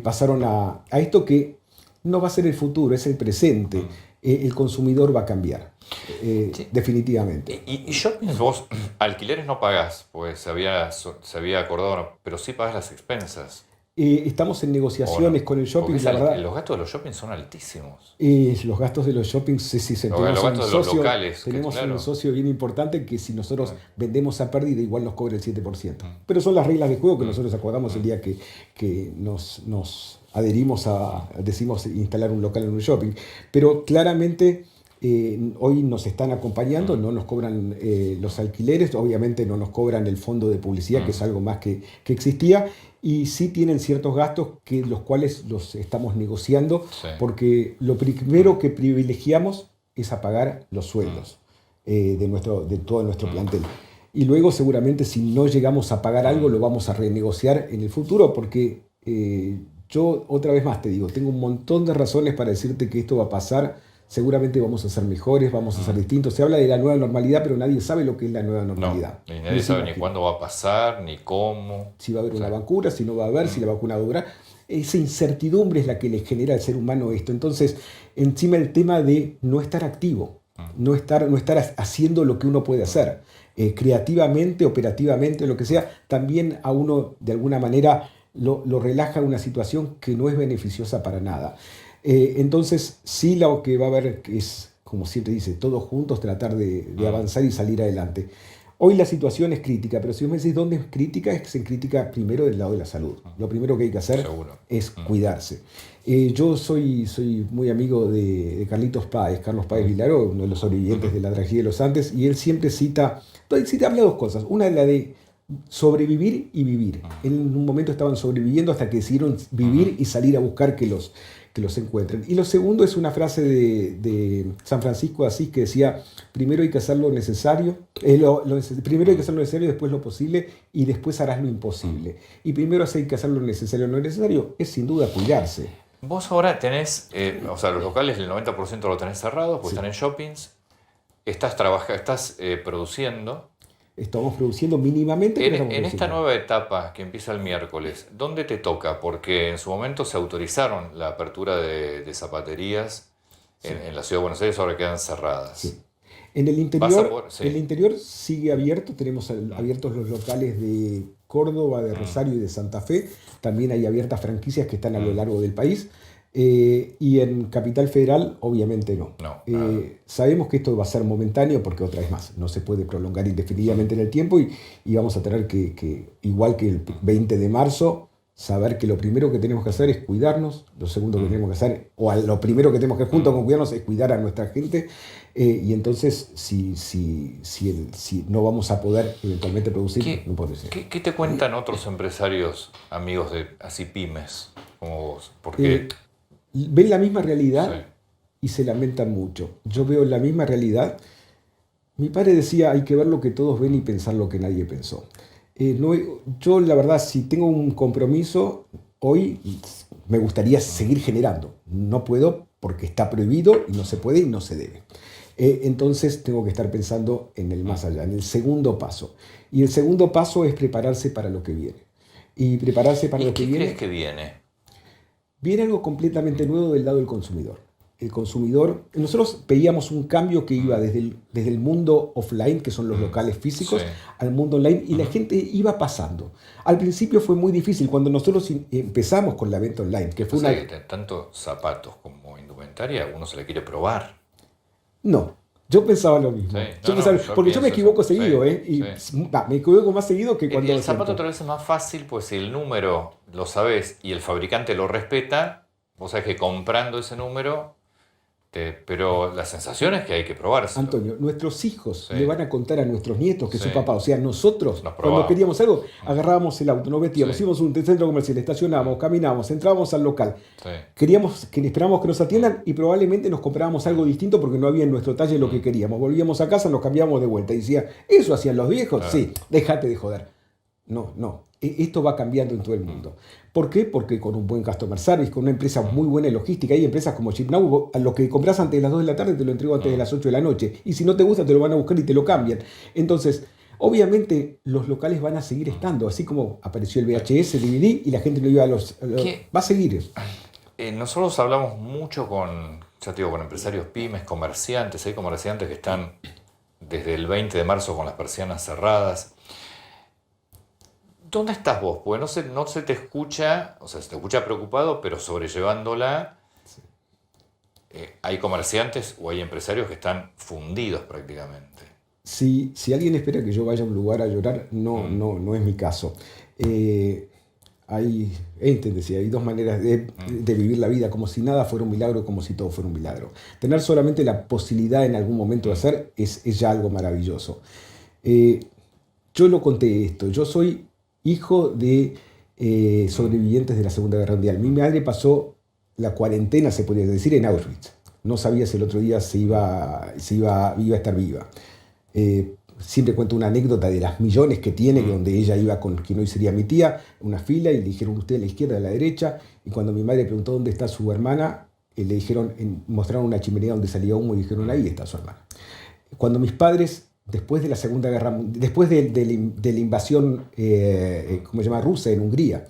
pasaron a esto que no va a ser el futuro, es el presente. el consumidor va a cambiar, definitivamente. ¿Y shoppings vos, alquileres no pagás? Pues se había acordado, pero sí pagás las expensas. Estamos en negociaciones con el shopping, la verdad. Los gastos de los shoppings son altísimos. Los gastos de los shoppings, sí, los gastos de los locales. Tenemos un socio bien importante que si nosotros vendemos a pérdida igual nos cobra el 7%. Pero son las reglas de juego que nosotros acordamos el día que nos adherimos decimos instalar un local en un shopping. Pero claramente hoy nos están acompañando, no nos cobran los alquileres, obviamente no nos cobran el fondo de publicidad, que es algo más que existía. Y sí tienen ciertos gastos los cuales los estamos negociando, porque lo primero que privilegiamos es a pagar los sueldos de todo nuestro plantel. Y luego seguramente si no llegamos a pagar algo lo vamos a renegociar en el futuro, porque yo otra vez más te digo, tengo un montón de razones para decirte que esto va a pasar. Seguramente vamos a ser mejores, vamos a ser distintos. Se habla de la nueva normalidad, pero nadie sabe lo que es la nueva normalidad. No, y nadie sabe ni cuándo va a pasar, ni cómo. Si va a haber una vacuna, si no va a haber, si la vacuna va a durar. Esa incertidumbre es la que le genera al ser humano esto. Entonces, encima el tema de no estar activo, no estar haciendo lo que uno puede hacer, creativamente, operativamente, lo que sea, también a uno de alguna manera lo relaja una situación que no es beneficiosa para nada. Entonces, sí, lo que va a haber es, como siempre dice, todos juntos tratar de avanzar y salir adelante. Hoy la situación es crítica, pero si vos me decís dónde es crítica, es que se critica primero del lado de la salud. Lo primero que hay que hacer es cuidarse. Yo soy muy amigo de Carlos Páez Vilaró, uno de los sobrevivientes de la tragedia de los Andes, y él siempre habla dos cosas. Una es la de sobrevivir y vivir. En un momento estaban sobreviviendo hasta que decidieron vivir y salir a buscar que los encuentren. Y lo segundo es una frase de San Francisco de Asís que decía, primero hay que hacer lo necesario, primero hay que hacer lo necesario, después lo posible y después harás lo imposible. Y primero hay que hacer lo necesario. Lo necesario es sin duda cuidarse. Vos ahora tenés, los locales el 90% lo tenés cerrado, pues están en shoppings, estás produciendo. Estamos produciendo mínimamente. En esta nueva etapa que empieza el miércoles, ¿dónde te toca? Porque en su momento se autorizaron la apertura de zapaterías en la Ciudad de Buenos Aires, ahora quedan cerradas. Sí. En el interior sigue abierto, tenemos abiertos los locales de Córdoba, de Rosario y de Santa Fe. También hay abiertas franquicias que están a lo largo del país. Y en Capital Federal obviamente no. Sabemos que esto va a ser momentáneo porque otra vez más no se puede prolongar indefinidamente en el tiempo y vamos a tener que igual que el 20 de marzo saber que lo primero que tenemos que hacer es cuidarnos, lo segundo que tenemos que hacer lo primero que tenemos que junto con cuidarnos es cuidar a nuestra gente y entonces si no vamos a poder eventualmente producir no puede ser. ¿Qué te cuentan otros empresarios amigos de así pymes como vos? Porque ven la misma realidad y se lamentan mucho. Yo veo la misma realidad. Mi padre decía, hay que ver lo que todos ven y pensar lo que nadie pensó. Yo la verdad, si tengo un compromiso, hoy me gustaría seguir generando. No puedo porque está prohibido y no se puede y no se debe. Entonces tengo que estar pensando en el más allá, en el segundo paso. Y el segundo paso es prepararse para lo que viene. Y prepararse para lo que viene... ¿Qué crees que viene? Viene algo completamente nuevo del lado del consumidor. El consumidor, nosotros veíamos un cambio que iba desde el mundo offline, que son los locales físicos, al mundo online, y la gente iba pasando. Al principio fue muy difícil, cuando nosotros empezamos con la venta online, que fue tanto zapatos como indumentaria, uno se le quiere probar. No, yo pensaba lo mismo. Porque yo me equivoco seguido, me equivoco más seguido que cuando... El zapato tal vez es más fácil, pues si el número lo sabés y el fabricante lo respeta, vos sabés que comprando ese número... Pero la sensación es que hay que probarse. Antonio, nuestros hijos le van a contar a nuestros nietos que su papá, o sea, nosotros, cuando queríamos algo, agarrábamos el auto, nos vestíamos, íbamos a un centro comercial, estacionábamos, caminábamos, entrábamos al local. Esperábamos que nos atiendan y probablemente nos comprábamos algo distinto porque no había en nuestro talle lo que queríamos. Volvíamos a casa, nos cambiábamos de vuelta y decía, ¿eso hacían los viejos? Sí, déjate de joder. No. Esto va cambiando en todo el mundo. ¿Por qué? Porque con un buen customer service, con una empresa muy buena en logística, hay empresas como Chipnow, a lo que compras antes de las 2 de la tarde te lo entrego antes de las 8 de la noche. Y si no te gusta te lo van a buscar y te lo cambian. Entonces, obviamente los locales van a seguir estando, así como apareció el VHS, el DVD y la gente lo iba a va a seguir. Nosotros hablamos mucho con ya te digo, con empresarios pymes, comerciantes, hay comerciantes que están desde el 20 de marzo con las persianas cerradas. ¿Dónde estás vos? Porque no se te escucha, o sea, se te escucha preocupado, pero sobrellevándola. Hay comerciantes o hay empresarios que están fundidos prácticamente. Si alguien espera que yo vaya a un lugar a llorar, no es mi caso. Hay dos maneras de vivir la vida, como si nada fuera un milagro, como si todo fuera un milagro. Tener solamente la posibilidad en algún momento de hacer es ya algo maravilloso. Yo lo conté esto, yo soy hijo de sobrevivientes de la Segunda Guerra Mundial. Mi madre pasó la cuarentena, se podría decir, en Auschwitz. No sabía si el otro día iba a estar viva. Siempre cuento una anécdota de las millones que tiene, donde ella iba con quien hoy sería mi tía, una fila, y le dijeron usted a la izquierda, a la derecha, y cuando mi madre preguntó dónde está su hermana, le dijeron, mostraron una chimenea donde salía humo y dijeron, ahí está su hermana. Cuando mis padres, después de la Segunda Guerra Mundial, después de la invasión ¿cómo se llama? Rusa en Hungría,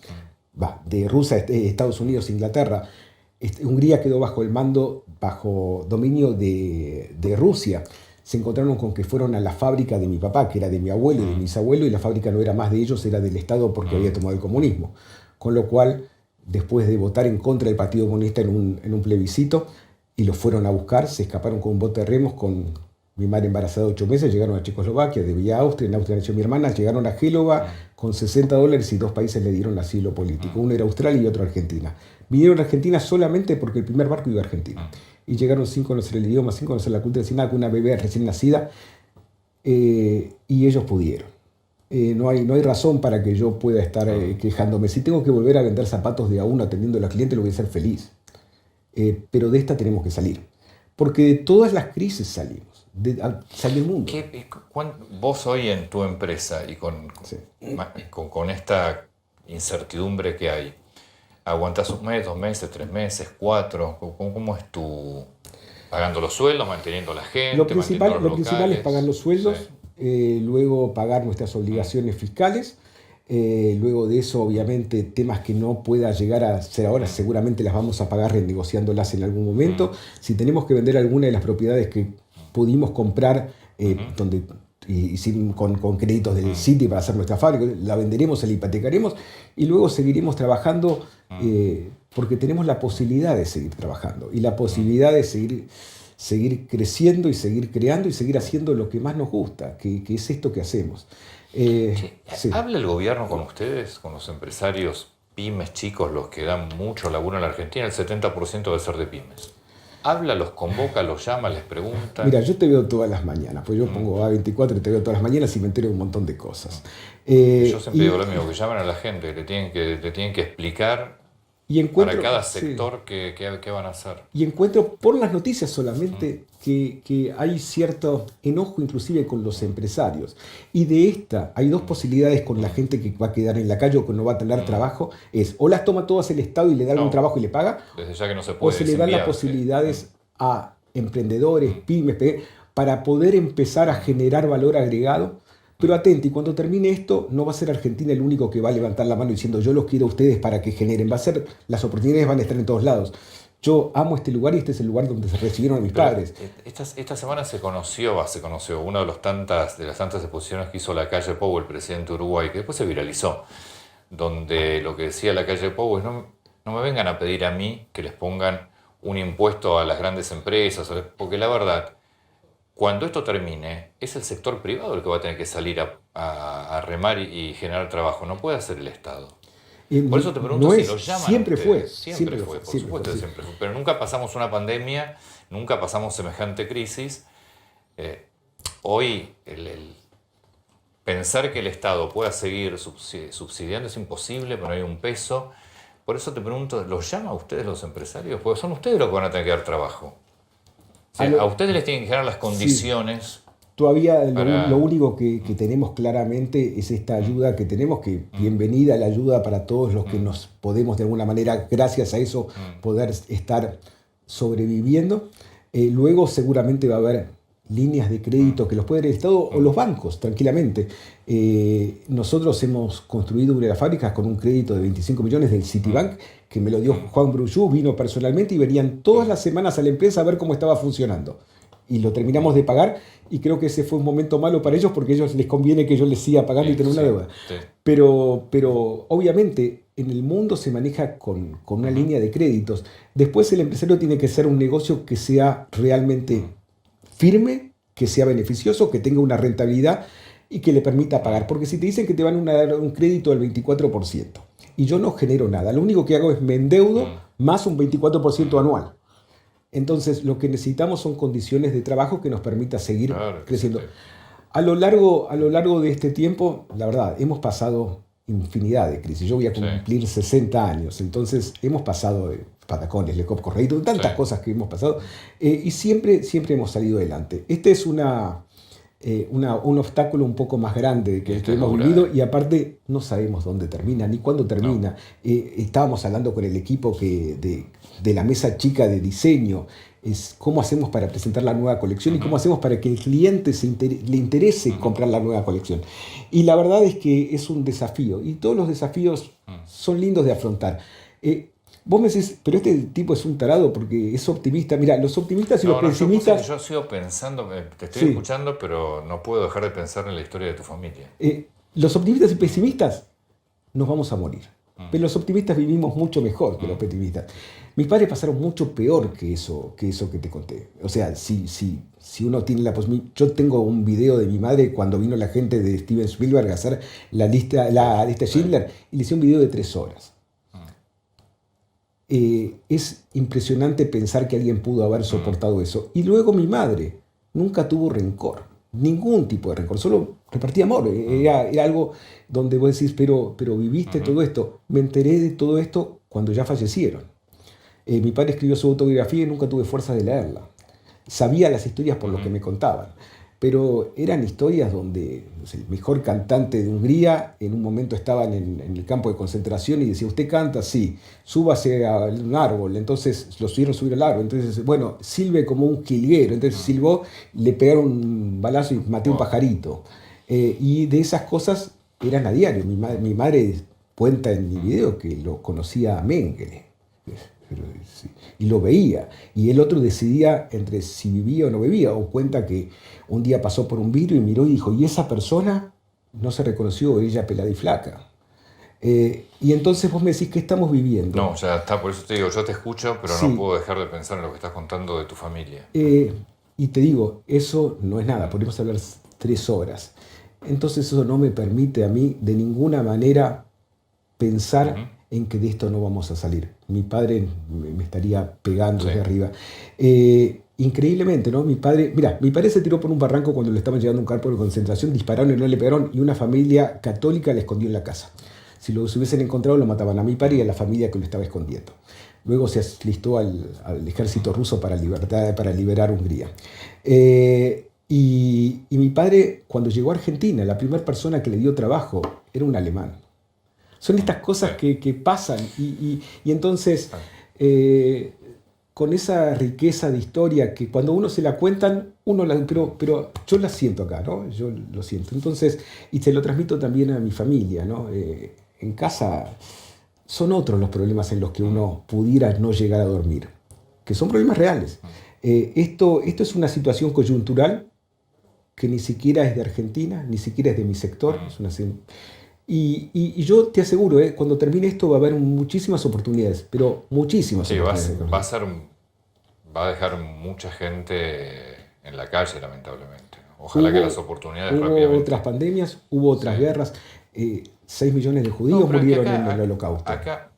de Rusia, Estados Unidos, Inglaterra, Hungría quedó bajo dominio de Rusia. Se encontraron con que fueron a la fábrica de mi papá, que era de mi abuelo y de mi bisabuelo, y la fábrica no era más de ellos, era del Estado porque había tomado el comunismo. Con lo cual, después de votar en contra del Partido Comunista en un plebiscito, y los fueron a buscar, se escaparon con un bote de remos con mi madre embarazada de 8 meses, llegaron a Checoslovaquia, de Villa Austria, en Austria nació mi hermana, llegaron a Gélova con $60 y 2 países le dieron asilo político. Uno era Australia y otro Argentina. Vinieron a Argentina solamente porque el primer barco iba a Argentina. Y llegaron sin conocer el idioma, sin conocer la cultura, sin nada, con una bebé recién nacida, y ellos pudieron. No hay razón para que yo pueda estar quejándome. Si tengo que volver a vender zapatos de a uno atendiendo a los clientes, lo voy a hacer feliz. Pero de esta tenemos que salir. Porque de todas las crisis salimos. Sale el mundo. Vos hoy en tu empresa y con esta incertidumbre que hay, ¿aguantás un mes, 2 meses, 3 meses, 4? ¿Cómo es tu pagando los sueldos, manteniendo a la gente? Lo principal es pagar los sueldos, luego pagar nuestras obligaciones fiscales. Luego de eso, obviamente, temas que no pueda llegar a ser ahora, seguramente las vamos a pagar renegociándolas en algún momento. Si tenemos que vender alguna de las propiedades que pudimos comprar con créditos del Citi para hacer nuestra fábrica, la venderemos, la hipotecaremos y luego seguiremos trabajando porque tenemos la posibilidad de seguir trabajando y la posibilidad de seguir creciendo y seguir creando y seguir haciendo lo que más nos gusta, que es esto que hacemos. Sí. ¿Habla el gobierno con ustedes, con los empresarios pymes chicos, los que dan mucho laburo en la Argentina? El 70% debe ser de pymes. ¿Habla, los convoca, los llama, les pregunta? Mira, yo te veo todas las mañanas, pues yo pongo A24 y te veo todas las mañanas y me entero de un montón de cosas. Yo siempre digo lo mismo, que llaman a la gente, le tienen que explicar para cada sector qué van a hacer. Y encuentro por las noticias solamente que hay cierto enojo inclusive con los empresarios. Y de esta hay 2 posibilidades con la gente que va a quedar en la calle o que no va a tener trabajo. O las toma todas el Estado y le da algún trabajo y le paga. Desde ya que no se puede. O se le dan las posibilidades a emprendedores, pymes, para poder empezar a generar valor agregado. Pero atenti, cuando termine esto, no va a ser Argentina el único que va a levantar la mano diciendo yo los quiero a ustedes para que generen. Las oportunidades van a estar en todos lados. Yo amo este lugar y este es el lugar donde se recibieron a mis padres. Esta semana se conoció una de las tantas exposiciones que hizo Lacalle Pou, el presidente de Uruguay, que después se viralizó, donde lo que decía Lacalle Pou es no me vengan a pedir a mí que les pongan un impuesto a las grandes empresas, porque la verdad, cuando esto termine, es el sector privado el que va a tener que salir a remar y generar trabajo, no puede hacer el Estado. Por eso te pregunto si lo llaman. Siempre fue. Siempre fue. Pero nunca pasamos una pandemia, nunca pasamos semejante crisis. Hoy pensar que el Estado pueda seguir subsidiando es imposible, pero no hay un peso. Por eso te pregunto, ¿los llama a ustedes los empresarios? Porque son ustedes los que van a tener que dar trabajo. A ustedes les tienen que generar las condiciones. Sí. Todavía lo único que tenemos claramente es esta ayuda que tenemos, que bienvenida la ayuda para todos los que nos podemos de alguna manera, gracias a eso, poder estar sobreviviendo. Luego seguramente va a haber líneas de crédito que los puede dar el Estado o los bancos, tranquilamente. Nosotros hemos construido una de las fábricas con un crédito de 25 millones del Citibank, que me lo dio Juan Brullú, vino personalmente y venían todas las semanas a la empresa a ver cómo estaba funcionando. Y lo terminamos de pagar, y creo que ese fue un momento malo para ellos, porque a ellos les conviene que yo les siga pagando y tener una deuda. Sí. Pero obviamente en el mundo se maneja con una línea de créditos. Después el empresario tiene que ser un negocio que sea realmente firme, que sea beneficioso, que tenga una rentabilidad y que le permita pagar. Porque si te dicen que te van a dar un crédito del 24% y yo no genero nada, lo único que hago es me endeudo más un 24% anual. Entonces lo que necesitamos son condiciones de trabajo que nos permita seguir creciendo. A lo largo de este tiempo, la verdad, hemos pasado infinidad de crisis. Yo voy a cumplir 60 años, entonces hemos pasado de patacones, Lecop, Correíto, tantas cosas que hemos pasado, y siempre hemos salido adelante. Este es un obstáculo un poco más grande que el que hemos vivido, y aparte no sabemos dónde termina ni cuándo termina. Estábamos hablando con el equipo de la mesa chica de diseño, es cómo hacemos para presentar la nueva colección y cómo hacemos para que el cliente le interese comprar la nueva colección. Y la verdad es que es un desafío, y todos los desafíos son lindos de afrontar. Vos me decís, pero este tipo es un tarado porque es optimista. Mira, los optimistas y los pesimistas... Yo sigo pensando, te estoy escuchando, pero no puedo dejar de pensar en la historia de tu familia. Los optimistas y pesimistas nos vamos a morir. Pero los optimistas vivimos mucho mejor que los pesimistas. Mis padres pasaron mucho peor que eso que te conté. O sea, si uno tiene la posibilidad... Yo tengo un video de mi madre cuando vino la gente de Steven Spielberg a hacer la lista Schindler, y le hice un video de 3 horas. Es impresionante pensar que alguien pudo haber soportado eso. Y luego mi madre nunca tuvo rencor, ningún tipo de rencor, solo repartía amor. Era algo donde vos decís, pero viviste todo esto. Me enteré de todo esto cuando ya fallecieron. Mi padre escribió su autobiografía y nunca tuve fuerza de leerla. Sabía las historias por lo que me contaban, pero eran historias donde el mejor cantante de Hungría en un momento estaba en el campo de concentración y decía, ¿usted canta? Sí, súbase a un árbol. Entonces lo subieron al árbol. Entonces, bueno, silbe como un jilguero. Entonces silbó, le pegaron un balazo y maté un pajarito. Y de esas cosas eran a diario. Mi madre cuenta en mi video que lo conocía a Mengele. Y lo veía, y el otro decidía entre si vivía o no vivía, o cuenta que un día pasó por un vidrio y miró y dijo, y esa persona no se reconoció, ella pelada y flaca. Y entonces vos me decís, ¿qué estamos viviendo? No, ya está, por eso te digo, yo te escucho, pero no puedo dejar de pensar en lo que estás contando de tu familia. Y te digo, eso no es nada, podemos hablar 3 horas. Entonces eso no me permite a mí de ninguna manera pensar en que de esto no vamos a salir. Mi padre me estaría pegando desde arriba. Increíblemente, ¿no? Mi padre se tiró por un barranco cuando le estaban llegando a un campo de concentración, dispararon y no le pegaron, y una familia católica le escondió en la casa. Si lo hubiesen encontrado, lo mataban a mi padre y a la familia que lo estaba escondiendo. Luego se alistó al ejército ruso para liberar Hungría. Y mi padre, cuando llegó a Argentina, la primera persona que le dio trabajo era un alemán. Son estas cosas que pasan, y entonces con esa riqueza de historia que cuando uno se la cuentan, pero yo la siento acá, ¿no? Yo lo siento. Entonces, y se lo transmito también a mi familia, ¿no? En casa son otros los problemas en los que uno pudiera no llegar a dormir, que son problemas reales. Esto es una situación coyuntural que ni siquiera es de Argentina, ni siquiera es de mi sector, es una... Y yo te aseguro, cuando termine esto va a haber muchísimas oportunidades, pero muchísimas oportunidades. Va a dejar mucha gente en la calle, lamentablemente. Ojalá que las oportunidades rápidamente... Hubo otras pandemias, hubo otras guerras, 6 millones de judíos murieron en el Holocausto. Acá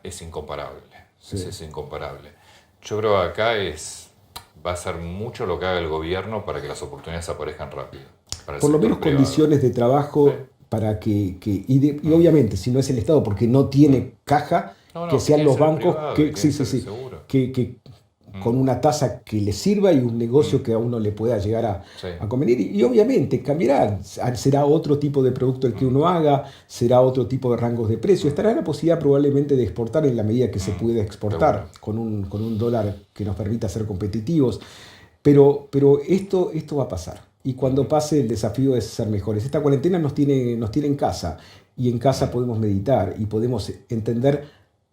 es incomparable, es incomparable. Yo creo que acá va a ser mucho lo que haga el gobierno para que las oportunidades aparezcan rápido. Por lo menos privado. Condiciones de trabajo... para que y obviamente si no es el Estado porque no tiene caja, que sean los bancos que con una tasa que le sirva y un negocio que a uno le pueda llegar a convenir, y obviamente cambiará, será otro tipo de producto el que uno haga, será otro tipo de rangos de precio, estará la posibilidad probablemente de exportar en la medida que se puede exportar con un dólar que nos permita ser competitivos. Pero esto va a pasar. Y cuando pase, el desafío es ser mejores. Esta cuarentena nos tiene en casa. Y en casa podemos meditar y podemos entender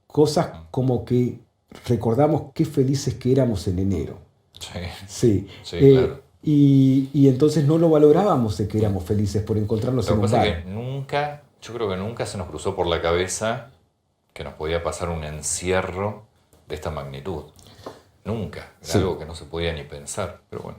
cosas como que recordamos qué felices que éramos en enero. Sí. Claro. Y entonces no lo valorábamos de que éramos felices por encontrarnos en un bar. Lo que pasa es que yo creo que nunca se nos cruzó por la cabeza que nos podía pasar un encierro de esta magnitud. Nunca. Era algo que no se podía ni pensar, pero bueno.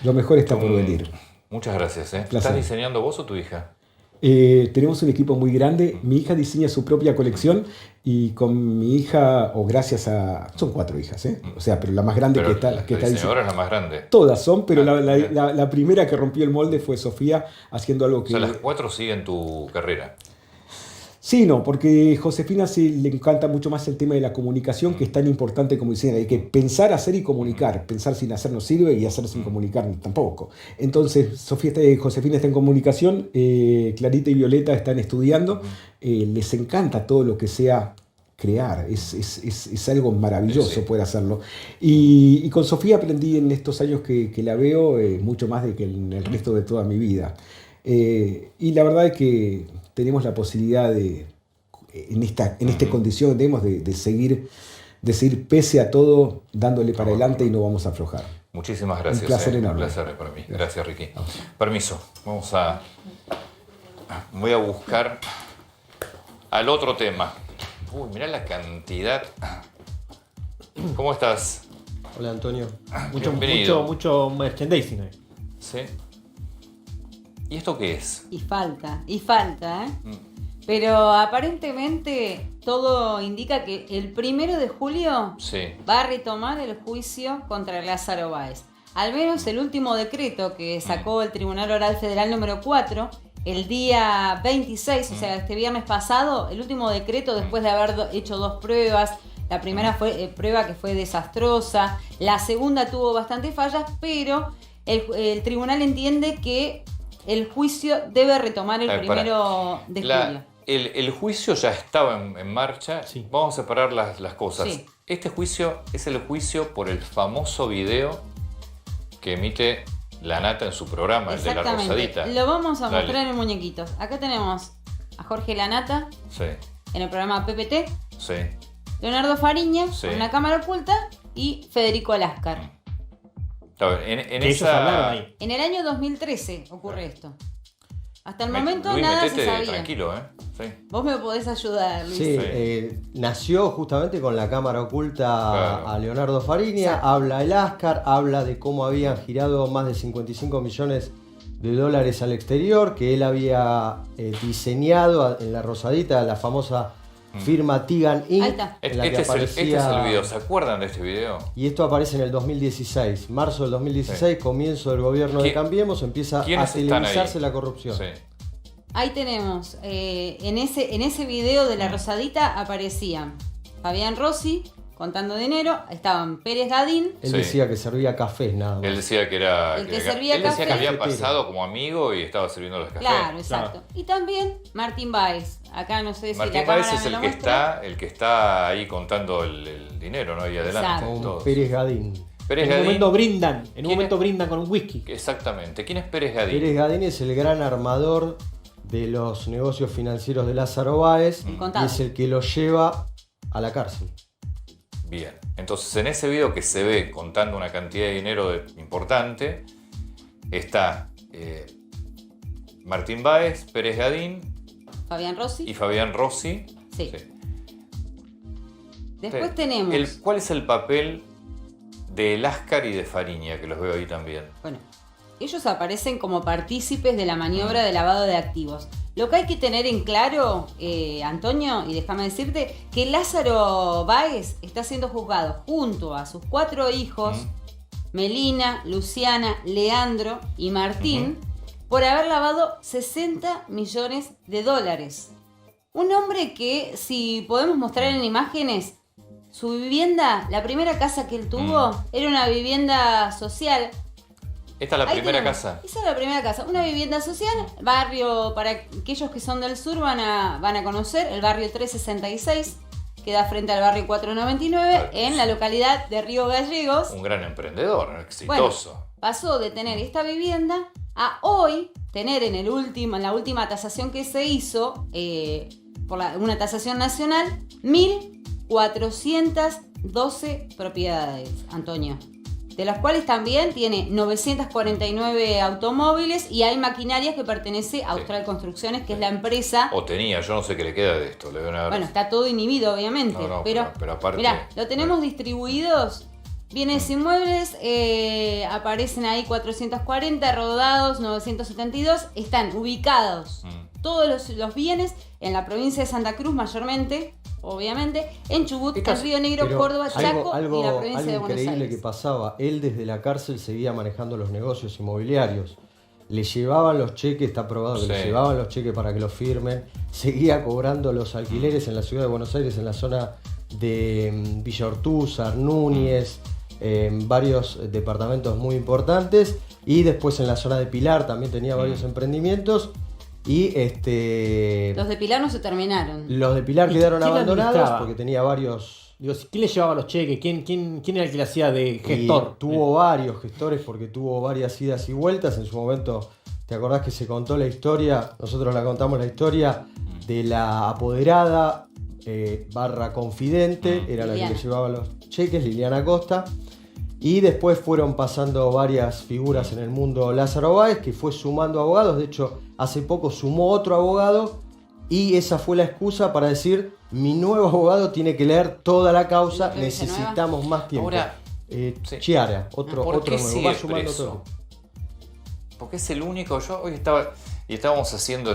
Lo mejor está por venir. Muchas gracias. Placer. ¿Estás diseñando vos o tu hija? Tenemos un equipo muy grande. Mi hija diseña su propia colección y con mi hija, o gracias a... Son 4 hijas, O sea, pero la más grande pero que está la diseñadora es la más grande. Todas son, pero la primera que rompió el molde fue Sofía haciendo algo que... O sea, las 4 siguen tu carrera. Sí, no, porque Josefina le encanta mucho más el tema de la comunicación, que es tan importante como dicen. Hay que pensar, hacer y comunicar. Pensar sin hacer no sirve y hacer sin comunicar tampoco. Entonces, Josefina está en comunicación, Clarita y Violeta están estudiando. Les encanta todo lo que sea crear. Es algo maravilloso poder hacerlo. Y con Sofía aprendí en estos años que la veo mucho más de que en el resto de toda mi vida. Y la verdad es que tenemos la posibilidad de, en esta condición, de seguir pese a todo, dándole para adelante y no vamos a aflojar. Muchísimas gracias. Un placer enorme. Un placer para mí. Gracias, Ricky. Permiso. Voy a buscar al otro tema. Uy, mirá la cantidad. ¿Cómo estás? Hola, Antonio. Mucho merchandising hoy. Sí. ¿Y esto qué es? Y falta, ¿eh? Pero aparentemente todo indica que el 1 de julio va a retomar el juicio contra Lázaro Báez. Al menos el último decreto que sacó el Tribunal Oral Federal número 4, el día 26, o sea, este viernes pasado, el último decreto después de haber hecho 2 pruebas. La primera fue prueba que fue desastrosa, la segunda tuvo bastantes fallas, pero el tribunal entiende que el juicio debe retomar el 1 de julio. El juicio ya estaba en marcha. Vamos a separar las cosas. Sí. Este juicio es el juicio por el famoso video que emite La Nata en su programa, el de La Rosadita. Lo vamos a mostrar en muñequitos. Acá tenemos a Jorge La Nata en el programa PPT. Leonardo Fariña con una cámara oculta y Federico Lascar. En el año 2013 ocurre esto. Hasta el momento Luis, nada se sabía. Tranquilo, Vos me podés ayudar, Luis. Sí, nació justamente con la cámara oculta a Leonardo Fariña. Habla el Lascar, habla de cómo habían girado más de 55 millones de dólares al exterior, que él había diseñado en La Rosadita, la famosa firma Tigan Inc. Ahí está. Este es el video. ¿Se acuerdan de este video? Y esto aparece en el 2016, marzo del 2016, comienzo del gobierno de Cambiemos, empieza a televisarse la corrupción. Ahí tenemos, en ese video de La Rosadita aparecían Fabián Rossi contando dinero, estaban Pérez Gadín. Él decía que servía café, nada más. Él decía que era. El que servía él café. decía que había pasado como amigo y estaba sirviendo los cafés. Claro, exacto. Y también Martín Báez. Acá no sé si Martín la cámara Báez es el que está ahí contando el dinero, ¿no? Y adelante. Pérez Gadín. En un momento brindan con un whisky. Exactamente. ¿Quién es Pérez Gadín? Pérez Gadín es el gran armador de los negocios financieros de Lázaro Báez y es el que lo lleva a la cárcel. Bien, entonces en ese video que se ve contando una cantidad de dinero importante, está Martín Báez, Pérez Gadín, Fabián Rossi. Sí. Después tenemos... ¿Cuál es el papel de Lascar y de Fariña, que los veo ahí también? Bueno, ellos aparecen como partícipes de la maniobra de lavado de activos. Lo que hay que tener en claro, Antonio, y déjame decirte, que Lázaro Báez está siendo juzgado junto a sus 4 hijos, Melina, Luciana, Leandro y Martín, por haber lavado 60 millones de dólares. Un hombre que, si podemos mostrar en imágenes, su vivienda, la primera casa que él tuvo, era una vivienda social. ¿Esta es la primera casa? Esa es la primera casa, una vivienda social, barrio, para aquellos que son del sur van a conocer, el barrio 366. queda frente al barrio 499 en la localidad de Río Gallegos. Un gran emprendedor, exitoso. Bueno, pasó de tener esta vivienda a hoy tener en la última tasación que se hizo, por una tasación nacional, 1.412 propiedades, Antonio. De las cuales también tiene 949 automóviles y hay maquinarias que pertenece a Austral Construcciones, que es la empresa. O tenía, yo no sé qué le queda de esto. Bueno, está todo inhibido, obviamente. pero aparte. Mirá, lo tenemos distribuidos. Bienes inmuebles, aparecen ahí 440, rodados 972. Están ubicados todos los bienes en la provincia de Santa Cruz, mayormente. Obviamente, en Chubut, en Río Negro, Córdoba, Chaco y la provincia de Buenos Aires. Increíble que pasaba, él desde la cárcel seguía manejando los negocios inmobiliarios. Le llevaban los cheques, está probado que le llevaban los cheques para que los firmen. Seguía cobrando los alquileres en la ciudad de Buenos Aires, en la zona de Villa Ortúzar, Núñez, varios departamentos muy importantes. Y después en la zona de Pilar también tenía varios emprendimientos. Y los de Pilar no se terminaron. Los de Pilar quedaron abandonados porque tenía varios. Digo, ¿quién le llevaba los cheques? ¿Quién era el que le hacía de gestor? Y tuvo varios gestores porque tuvo varias idas y vueltas. En su momento, ¿te acordás que se contó la historia? Nosotros la contamos la historia de la apoderada / confidente, era la que le llevaba los cheques, Liliana Costa. Y después fueron pasando varias figuras en el mundo Lázaro Báez, que fue sumando abogados. De hecho, hace poco sumó otro abogado y esa fue la excusa para decir: mi nuevo abogado tiene que leer toda la causa, necesitamos más tiempo. Ahora, Chiara, otro nuevo, va sumando todo. Porque es el único. Yo hoy estábamos haciendo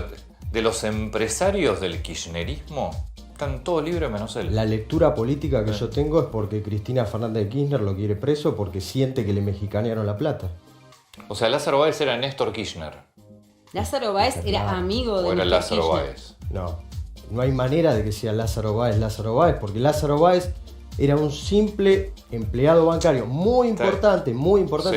de los empresarios del kirchnerismo. Están todos libres menos él. La lectura política que yo tengo es porque Cristina Fernández de Kirchner lo quiere preso porque siente que le mexicanearon la plata. O sea, Lázaro Báez era Néstor Kirchner. Lázaro Báez era amigo de ¿O era Néstor Lázaro Kirchner? Báez? No hay manera de que sea Lázaro Báez, porque Lázaro Báez era un simple empleado bancario muy importante,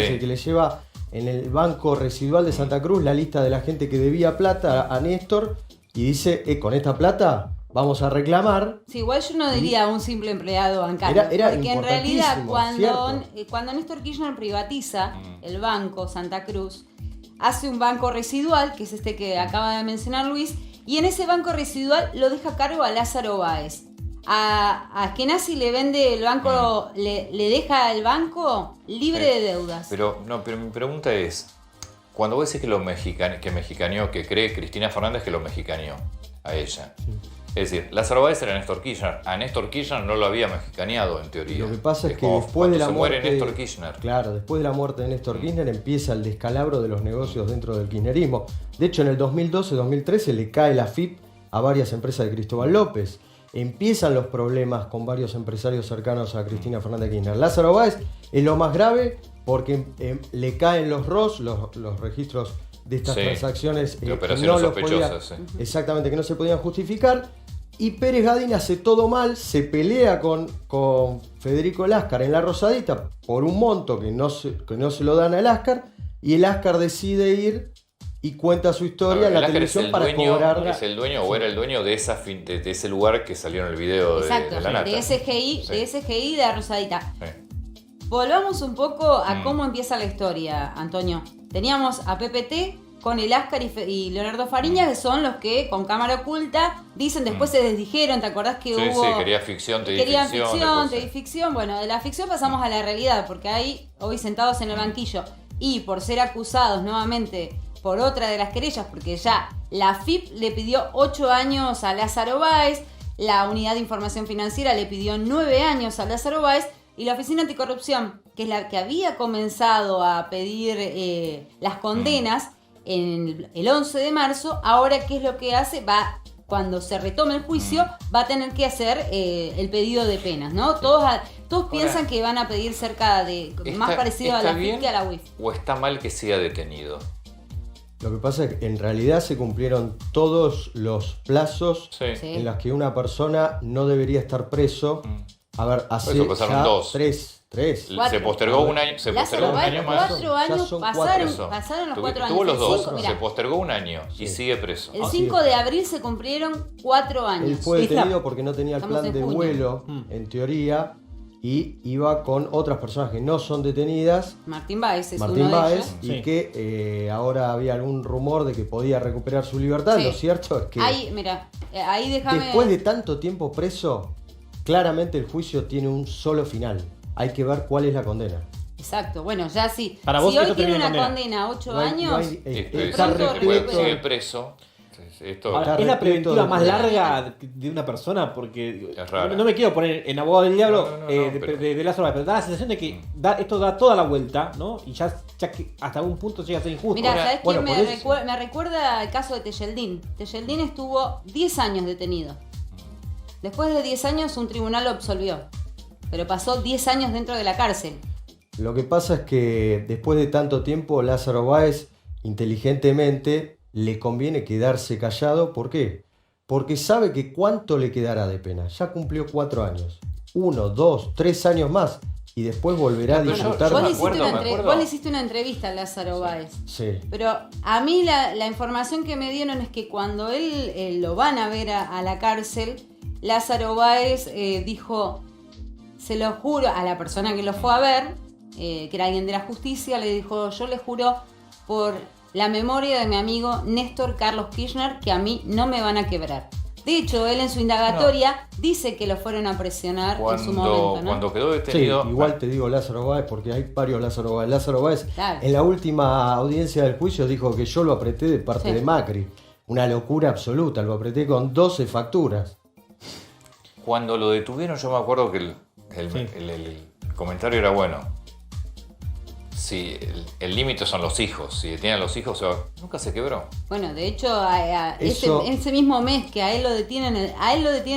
es el que le lleva en el Banco Residual de Santa Cruz la lista de la gente que debía plata a Néstor y dice, con esta plata vamos a reclamar. Sí, igual yo no diría un simple empleado bancario. Porque en realidad cuando Néstor Kirchner privatiza el Banco Santa Cruz, hace un banco residual, que es este que acaba de mencionar Luis, y en ese banco residual lo deja a cargo a Lázaro Báez. A Eskenazi le vende el banco, le deja el banco libre de deudas. Pero mi pregunta es, cuando vos decís que mexicaneó, que cree Cristina Fernández que lo mexicaneó a ella. Sí. Es decir, Lázaro Báez era Néstor Kirchner. A Néstor Kirchner no lo había mexicaneado, en teoría. Lo que pasa es que después de la muerte de Néstor Kirchner. Claro, después de la muerte de Néstor Kirchner empieza el descalabro de los negocios dentro del kirchnerismo. De hecho, en el 2012-2013 le cae la FIP a varias empresas de Cristóbal López. Empiezan los problemas con varios empresarios cercanos a Cristina Fernández de Kirchner. Lázaro Báez es lo más grave porque le caen los ROS, los registros de estas transacciones de operaciones sospechosas. Exactamente, que no se podían justificar. Y Pérez Gadín hace todo mal, se pelea con Federico Láscar en la Rosadita por un monto que no se lo dan a Láscar, y el Láscar decide ir y cuenta su historia en la televisión para cobrar. ¿Es el dueño o era el dueño de ese lugar que salió en el video de la nata? De SGI de la Rosadita. Sí. Volvamos un poco a cómo empieza la historia, Antonio. Teníamos a PPT con el Láscar y Leonardo Fariña, que son los que con cámara oculta dicen, después se desdijeron, ¿te acordás que hubo? Sí, quería ficción, te di ficción. Bueno, de la ficción pasamos a la realidad, porque ahí, hoy sentados en el banquillo, y por ser acusados nuevamente por otra de las querellas, porque ya la FIP le pidió 8 años a Lázaro Báez, la Unidad de Información Financiera le pidió 9 años a Lázaro Báez, y la Oficina Anticorrupción, que es la que había comenzado a pedir las condenas, en el 11 de marzo, ahora ¿qué es lo que hace? Cuando se retome el juicio, va a tener que hacer el pedido de penas, ¿no? Todos piensan que van a pedir cerca de más parecido a la FIP que a la UIF. ¿O está mal que sea detenido? Lo que pasa es que en realidad se cumplieron todos los plazos en los que una persona no debería estar preso A ver, hace Eso pasaron ya 2. 3. Se postergó un año, más. 4 años pasaron los 4 años. Tuvo los 2, 5, se postergó un año y sigue preso. El 5 de abril se cumplieron 4 años. Él fue detenido porque no tenía el plan de vuelo, en teoría, y iba con otras personas que no son detenidas. Martín Báez es Martín uno Báez, de ellos. y que ahora había algún rumor de que podía recuperar su libertad. Sí. Lo cierto es que Ahí, mira, ahí déjame... después de tanto tiempo preso, claramente el juicio tiene un solo final. Hay que ver cuál es la condena. Exacto, bueno, ya sí. Para vos si hoy esto tiene termina una en condena 8 No hay- años, no hay- Está pronto repleto, recupera. sigue preso. Esto, Ahora, ¿es la preventiva más larga de una persona? Porque Es rara. no me quiero poner en abogado del diablo pero- de Lázaro Báez, pero da la sensación de que esto da toda la vuelta, ¿no? Y ya que hasta algún punto llega a ser injusto. Mira, ¿sabes quién por eso- me recuerda el caso de Tejeldín? Tejeldín estuvo 10 años detenido. Después de 10 años un tribunal lo absolvió, pero pasó 10 años dentro de la cárcel. Lo que pasa es que después de tanto tiempo, Lázaro Báez, inteligentemente, le conviene quedarse callado. ¿Por qué? Porque sabe que cuánto le quedará de pena. Ya cumplió 4 años. 1, 2, 3 años más. Y después volverá a disfrutar. Vos le hiciste una entrevista a Lázaro Báez. Sí. Pero a mí la información que me dieron es que cuando él lo van a ver a la cárcel, Lázaro Báez dijo, se lo juro a la persona que lo fue a ver, que era alguien de la justicia, le dijo, yo le juro por la memoria de mi amigo Néstor Carlos Kirchner que a mí no me van a quebrar. De hecho, él en su indagatoria dice que lo fueron a presionar en su momento, ¿no? Cuando quedó detenido... Sí, igual te digo Lázaro Báez porque hay varios Lázaro Báez. Lázaro Báez, Claro. en la última audiencia del juicio, dijo que yo lo apreté de parte Sí. de Macri. Una locura absoluta, lo apreté con 12 facturas. Cuando lo detuvieron, yo me acuerdo que el comentario era bueno. Si el límite son los hijos, si detienen a los hijos, o sea, nunca se quebró. Bueno, de hecho, Eso- ese mismo mes que a él lo detienen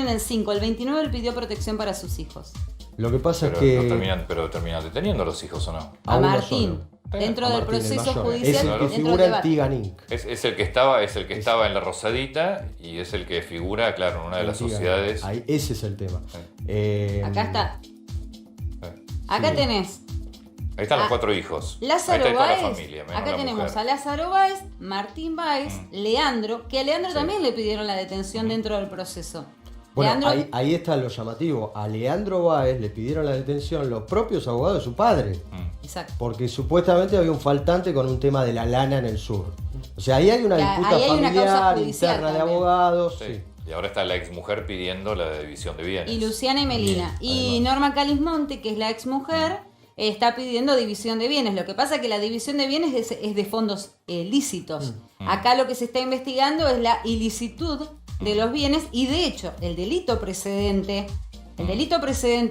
el 5, el 29 él pidió protección para sus hijos. Lo que pasa Pero, es que... terminan deteniendo a los hijos, ¿o no? A uno Martín, solo. dentro A del Martín, el proceso mayor. judicial, Es el que dentro del figura en debate. Tigan Inc. Es el que estaba en la Rosadita y es el que figura, claro, en una de las Tigan Inc. sociedades. Ahí, ese es el tema. Acá está. Acá Sí. tenés Ahí están los Ah, 4 hijos. Lázaro Ahí está toda Báez. la familia, menos Acá la tenemos mujer. a Lázaro Báez, Martín Báez, Leandro, que a Leandro también le pidieron la detención dentro del proceso. Bueno, Leandro, ahí está lo llamativo. A Leandro Báez le pidieron la detención los propios abogados de su padre. exacto. Porque supuestamente había un faltante con un tema de la lana en el sur. O sea, ahí hay una disputa ahí hay una causa familiar, judicial interna de también. abogados. Sí. Sí. Y ahora está la exmujer pidiendo la división de bienes. Y Luciana y Melina. Y Norma Calismonte, que es la exmujer, está pidiendo división de bienes. Lo que pasa es que la división de bienes es de fondos lícitos. Acá lo que se está investigando es la ilicitud de los bienes y de hecho el delito precedente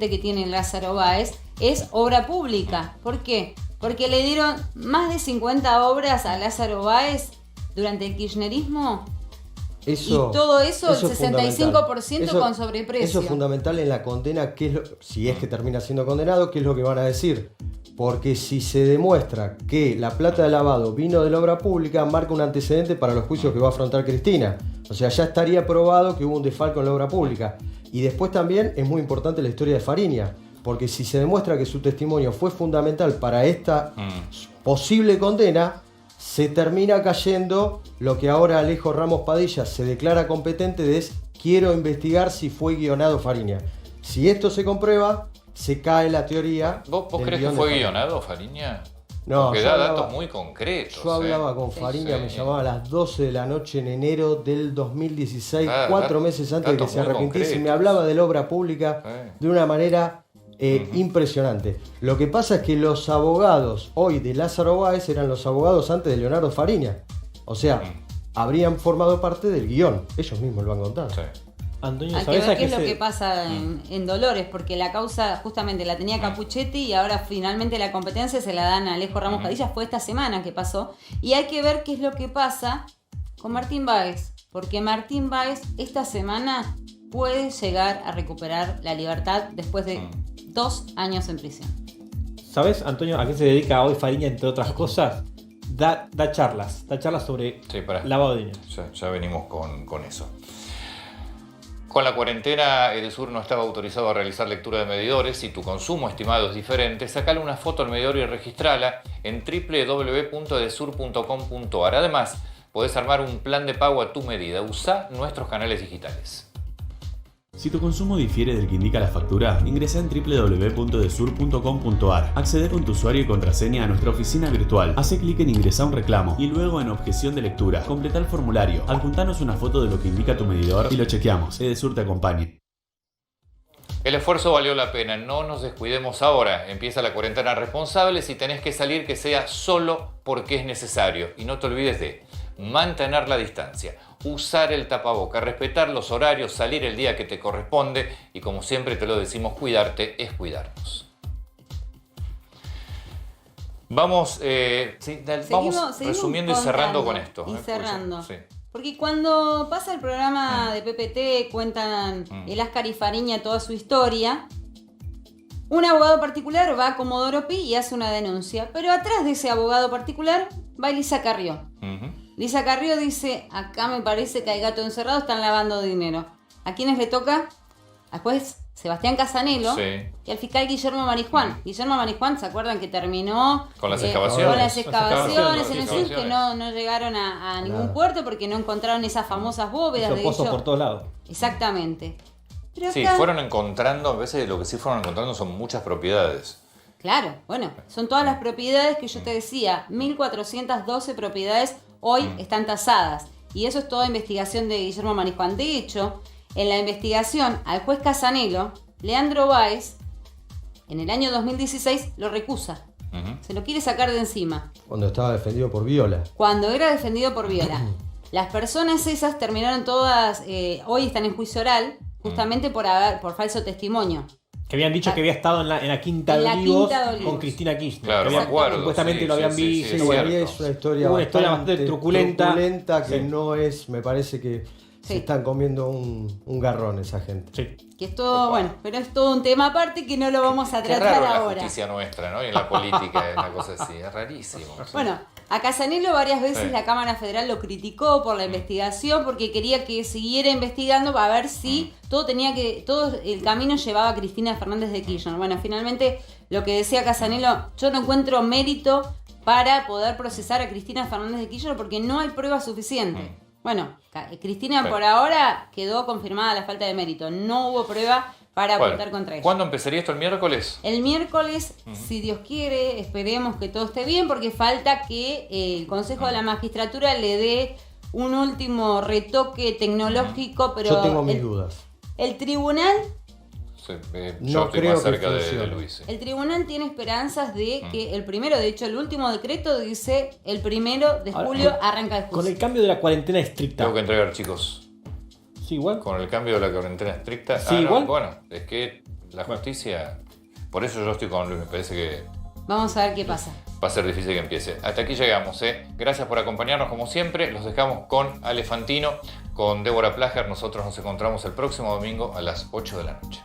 que tiene Lázaro Báez es obra pública. ¿Por qué? Porque le dieron más de 50 obras a Lázaro Báez durante el kirchnerismo. Eso, Y todo eso, el es fundamental. 65% con sobreprecio. Eso es fundamental en la condena, si es que termina siendo condenado, qué es lo que van a decir. Porque si se demuestra que la plata de lavado vino de la obra pública, marca un antecedente para los juicios que va a afrontar Cristina. O sea, ya estaría probado que hubo un desfalco en la obra pública. Y después también es muy importante la historia de Fariña. Porque si se demuestra que su testimonio fue fundamental para esta posible condena, se termina cayendo lo que ahora Alejo Ramos Padilla se declara competente de es quiero investigar si fue guionado Fariña. Si esto se comprueba, se cae la teoría. ¿Vos del crees que guión de fue Fariña. guionado, Fariña? No, Porque yo da hablaba- datos muy concretos. Yo hablaba con Fariña, me llamaba a las 12 de la noche en enero del 2016, 4 meses antes de que datos se muy arrepintiese, y me concretos. hablaba de la obra pública de una manera impresionante. Lo que pasa es que los abogados hoy de Lázaro Báez eran los abogados antes de Leonardo Fariña. O sea, habrían formado parte del guión. Ellos mismos lo han contado. Antonio, Hay que ¿sabés ver a qué qué es lo se- que pasa en Dolores, porque la causa justamente la tenía Capuchetti y ahora finalmente la competencia se la dan a Alejo Ramos Padilla. Fue esta semana que pasó. Y hay que ver qué es lo que pasa con Martín Báez, porque Martín Báez esta semana puede llegar a recuperar la libertad después de 2 años en prisión. ¿Sabes, Antonio, a qué se dedica hoy Fariña, entre otras cosas? Da charlas sobre lavado de dinero. Ya venimos con eso. Con la cuarentena, Edesur no estaba autorizado a realizar lectura de medidores. Si tu consumo estimado es diferente, sacale una foto al medidor y registrala en www.edesur.com.ar. Además, podés armar un plan de pago a tu medida. Usa nuestros canales digitales. Si tu consumo difiere del que indica la factura, ingresa en www.edesur.com.ar. Accede con tu usuario y contraseña a nuestra oficina virtual. Hace clic en ingresar un reclamo y luego en objeción de lectura. Completa el formulario. Adjuntanos una foto de lo que indica tu medidor y lo chequeamos. Edesur te acompaña. El esfuerzo valió la pena. No nos descuidemos ahora. Empieza la cuarentena responsable. Si tenés que salir, que sea solo porque es necesario. Y no te olvides de mantener la distancia, usar el tapaboca, respetar los horarios, salir el día que te corresponde y, como siempre te lo decimos, cuidarte es cuidarnos. Vamos, vamos resumiendo y cerrando con esto. Y cerrando. Sí. Porque cuando pasa el programa de PPT, cuentan el Ascar y Fariña toda su historia, un abogado particular va a Comodoro Pi y hace una denuncia. Pero atrás de ese abogado particular va Elisa Carrió. Lisa Carrió dice, acá me parece que hay gato encerrado, están lavando dinero. ¿A quiénes le toca? Después Sebastián Casanelo y al fiscal Guillermo Marijuán. Guillermo Marijuán, ¿se acuerdan que terminó con las excavaciones? Con las excavaciones en el sur, que no llegaron a ningún puerto porque no encontraron esas famosas bóvedas. Hizo pozos por todos lados. Exactamente. Pero sí, acá, fueron encontrando, a veces lo que sí fueron encontrando son muchas propiedades. Claro, bueno, son todas las propiedades que yo te decía, 1412 propiedades hoy están tasadas. Y eso es toda investigación de Guillermo Marijuán. De hecho, en la investigación al juez Casanelo, Leandro Báez, en el año 2016, lo recusa. Se lo quiere sacar de encima. Cuando estaba defendido por Viola. Cuando era defendido por Viola. Las personas esas terminaron todas, hoy están en juicio oral, justamente por falso testimonio. Que habían dicho que había estado en la Quinta de Olivos con Cristina Kirchner. Claro, me acuerdo. Supuestamente lo habían visto. Sí, es una historia bastante truculenta. Que no es, me parece que se están comiendo un garrón esa gente. Sí. Que es todo, bueno, pero es todo un tema aparte que no lo vamos a tratar raro ahora. La justicia nuestra, ¿no? Y en la política es una cosa así, es rarísimo. Bueno, a Casanelo varias veces la Cámara Federal lo criticó por la investigación porque quería que siguiera investigando a ver si todo el camino llevaba a Cristina Fernández de Kirchner. Bueno, finalmente lo que decía Casanelo, yo no encuentro mérito para poder procesar a Cristina Fernández de Kirchner porque no hay pruebas suficientes. Bueno, Cristina por ahora quedó confirmada la falta de mérito. No hubo prueba para apuntar contra ella. ¿Cuándo empezaría esto? ¿El miércoles? El miércoles, si Dios quiere, esperemos que todo esté bien, porque falta que el Consejo de la Magistratura le dé un último retoque tecnológico, pero yo tengo mis dudas. El tribunal... yo estoy más cerca de Luis. El tribunal tiene esperanzas de que el primero, de hecho el último decreto dice el 1 de julio arranca el juicio. Con el cambio de la cuarentena estricta. Tengo que entregar, chicos. Sí, igual. Con el cambio de la cuarentena estricta. Sí, igual. Bueno, es que la justicia... Por eso yo estoy con Luis, me parece que... Vamos a ver qué pasa. Va a ser difícil que empiece. Hasta aquí llegamos, ¿eh? Gracias por acompañarnos como siempre. Los dejamos con Ale Fantino, con Débora Plager. Nosotros nos encontramos el próximo domingo a las 8 de la noche.